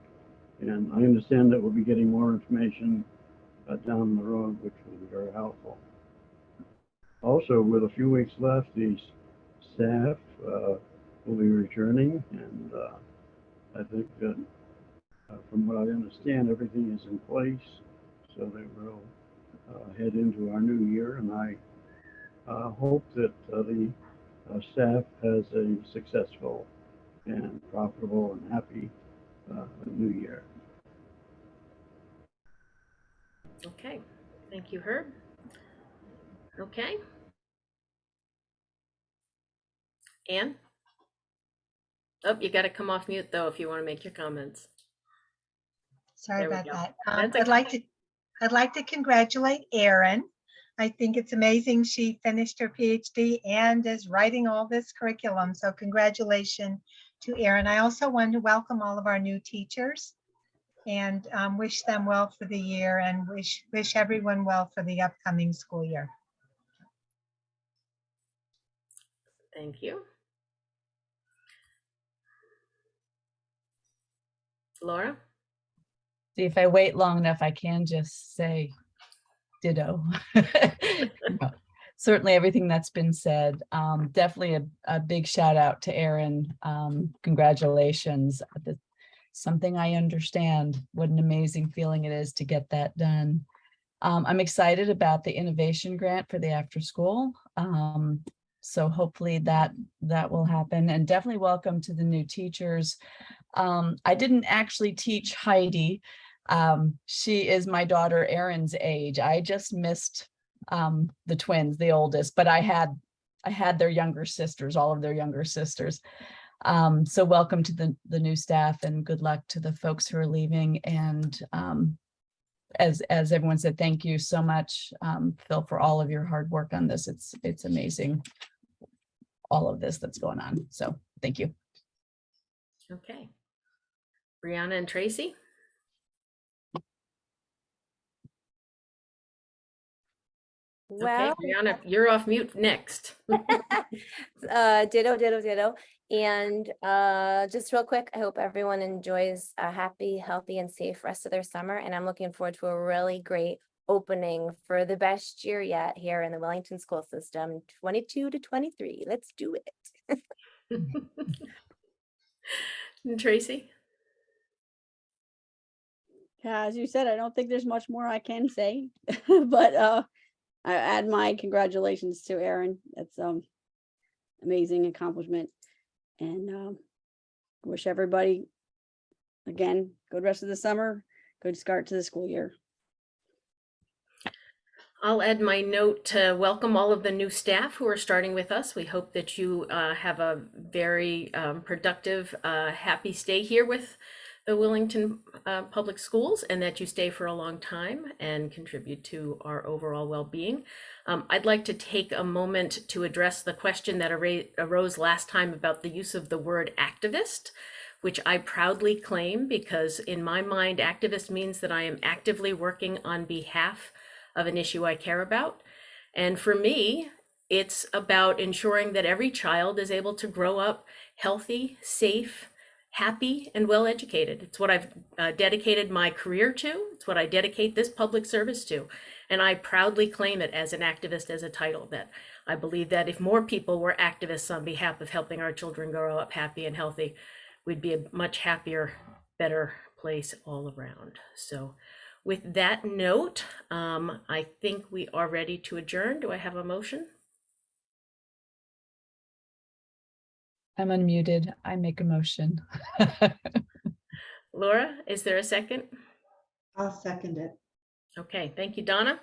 And I understand that we'll be getting more information down the road, which will be very helpful. Also, with a few weeks left, the staff will be returning, and I think that from what I understand, everything is in place, so they will head into our new year, and I hope that the staff has a successful and profitable and happy new year. Okay, thank you, Herb. Okay. Anne? Oh, you got to come off mute though if you want to make your comments. Sorry There we about go. that. That's I'd like to congratulate Erin. I think it's amazing she finished her PhD and is writing all this curriculum. So congratulations to Erin. I also want to welcome all of our new teachers and wish them well for the year and wish everyone well for the upcoming school year. Thank you. Laura? See, if I wait long enough, I can just say ditto. No, certainly everything that's been said. Definitely a big shout out to Erin. Congratulations. That's something I understand. What an amazing feeling it is to get that done. I'm excited about the innovation grant for the after school. So hopefully that will happen, and definitely welcome to the new teachers. I didn't actually teach Heidi. She is my daughter Erin's age. I just missed the twins, the oldest, but I had their younger sisters, all of their younger sisters. So welcome to the new staff, and good luck to the folks who are leaving. And as everyone said, thank you so much, Phil, for all of your hard work on this. It's amazing, all of this that's going on. So thank you. Okay. Brianna and Tracy? Well, Okay, Brianna, you're off mute next. ditto. And just real quick, I hope everyone enjoys a happy, healthy, and safe rest of their summer. And I'm looking forward to a really great opening for the best year yet here in the Willington school system, 22 to 23. Let's do it. And Tracy? Yeah, as you said, I don't think there's much more I can say, but I add my congratulations to Erin. That's amazing accomplishment, and wish everybody again good rest of the summer, good start to the school year. I'll add my note to welcome all of the new staff who are starting with us. We hope that you have a very productive, happy stay here with the Willington Public Schools, and that you stay for a long time and contribute to our overall well-being. I'd like to take a moment to address the question that arose last time about the use of the word activist, which I proudly claim, because in my mind, activist means that I am actively working on behalf of an issue I care about. And for me, it's about ensuring that every child is able to grow up healthy, safe, happy, and well-educated. It's what I've dedicated my career to. It's what I dedicate this public service to. And I proudly claim it as an activist, as a title, that I believe that if more people were activists on behalf of helping our children grow up happy and healthy, we'd be a much happier, better place all around. So with that note, I think we are ready to adjourn. Do I have a motion? I'm unmuted. I make a motion. Laura, is there a second? I'll second it. Okay, thank you, Donna.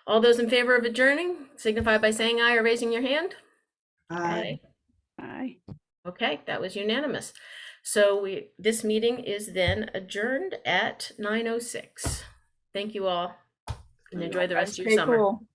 All those in favor of adjourning, signify by saying aye or raising your hand. Aye. Bye. Okay, that was unanimous. So this meeting is then adjourned at 9:06. Thank you all and enjoy the rest of your Okay, summer. cool.